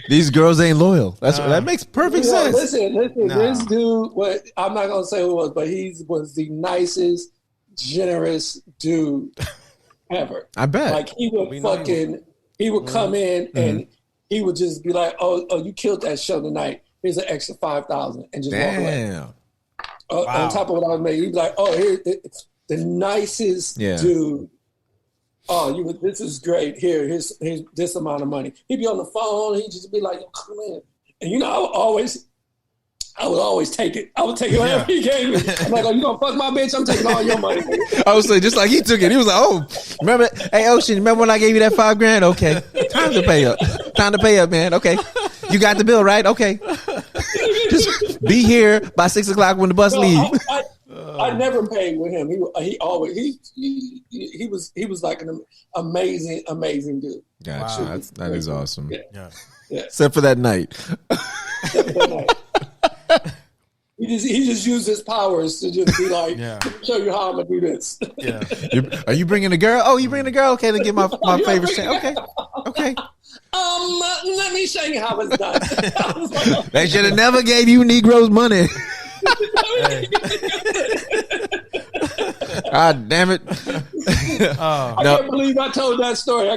A: These girls ain't loyal. That makes perfect sense.
D: Listen. This dude. I'm not gonna say who it was, but he was the nicest, generous dude ever.
A: I bet.
D: Like he would come in and he would just be like, "Oh, you killed that show tonight. Here's an extra 5,000," and just walk away. On top of what I was making, he'd be like, "Oh, here, the nicest dude. Oh, this is great. Here's this amount of money." He'd be on the phone. He'd just be like, "Come in," and I would always take it. I would take it whatever he gave me. I'm like, "Oh, you gonna fuck my bitch? I'm taking all your money."
A: I was saying, just like he took it. He was like, "Oh, remember? Hey, Ocean, remember when I gave you that $5,000? Okay, time to pay up. Time to pay up, man. Okay, you got the bill, right? Okay, just be here by 6 o'clock when the bus leaves."
D: I never paid with him. He was like an amazing dude.
A: Gotcha.
D: Wow.
A: That is awesome.
B: Yeah.
A: Except for that night.
D: He just used his powers to just be like, "Let me show you how I'm gonna do this."
B: Yeah.
A: Are you bringing a girl? Oh, you bringing a girl? Okay, then get my favorite shit. Okay.
D: Let me show you how it's done. I was like,
A: They should have never gave you Negroes money. God damn it!
D: I can't believe I told that story.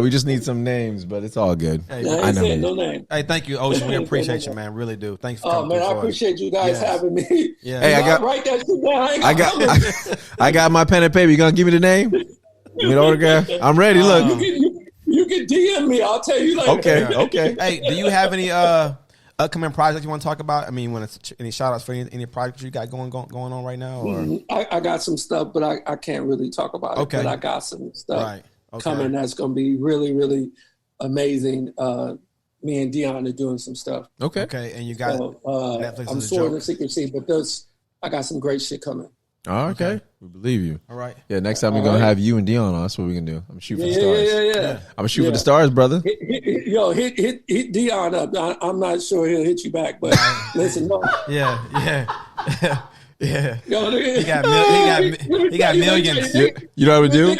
A: We just need some names, but it's all good.
B: Hey,
D: I ain't saying no name.
B: Hey, thank you, Ocean. We appreciate you, man. Really do. Thanks for coming.
D: Oh man, I appreciate you guys having me.
B: Yeah.
A: Hey,
D: write that shit down.
A: I got my pen and paper. You gonna give me the name? Give me the autograph. I'm ready. Look.
D: You can DM me. I'll tell you later.
A: Okay.
B: Hey, do you have any upcoming projects you want to talk about? I mean, any shout outs for any projects you got going on right now? Or?
D: I got some stuff, but I can't really talk about it.
B: Okay.
D: But I got some stuff coming that's going to be really, really amazing. Me and Deon are doing some stuff.
B: Okay. And you got Netflix.
D: I'm sworn to secrecy, but I got some great shit coming.
A: Oh, okay. We believe you.
B: All right.
A: Yeah, next time we're going to have you and Deon on. That's what we're going to do. I'm shooting for the stars.
D: Yeah.
A: I'm going to shoot for the stars, brother.
D: Hit Deon up. I'm not sure he'll hit you back, but listen. No.
B: Yeah.
D: Yo,
B: he got millions.
A: You know what we do?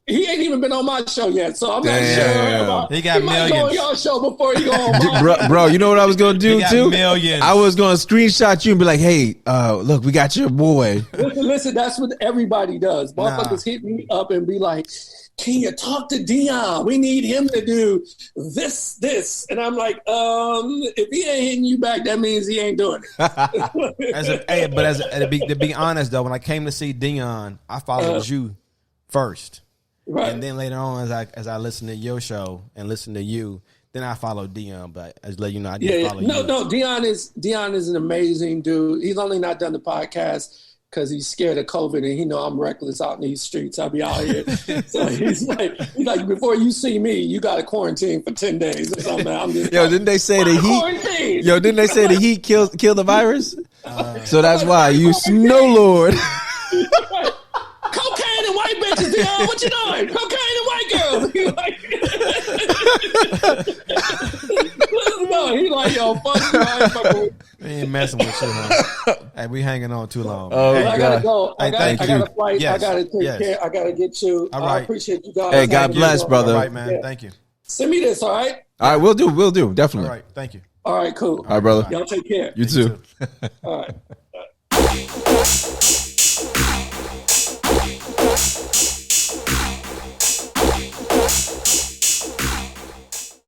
D: He ain't even been on my show yet, so I'm not sure.
B: He got millions.
D: Might go on y'all show before he go on mine.
A: Bro, you know what I was going to do, too?
B: Millions.
A: I was going to screenshot you and be like, hey, look, we got your boy.
D: Listen, that's what everybody does. Motherfuckers hit me up and be like, can you talk to Deon? We need him to do this. And I'm like, if he ain't hitting you back, that means he ain't doing it.
B: To be honest, though, when I came to see Deon, I followed you first.
D: Right.
B: And then later on, as I listened to your show and listened to you, then I followed Deon. But as let you know, I didn't follow you.
D: No, Deon is an amazing dude. He's only not done the podcast because he's scared of COVID and he know I'm reckless out in these streets. I'll be out here. So he's like, before you see me, you got to quarantine for 10 days or something. I'm just
A: didn't they say the heat killed the virus? So that's why you Snow Lord.
D: Cocaine and white bitches, Deon. What you doing? Cocaine and white girls. No, he like, yo, fuck you. I ain't fucking with you.
B: We ain't messing with you, huh? Hey, we hanging on too long.
A: Oh,
D: I gotta go. I got a flight.
B: Yes.
D: I gotta take care. I gotta get you.
B: All right.
D: I appreciate you guys.
A: Hey, God bless, brother.
B: All right, man. Thank you.
D: Send me this, all right?
A: All right, we'll do. Definitely.
B: All right. Thank you.
D: All right, cool.
A: All right, brother.
D: Y'all take care.
A: You too.
D: All right.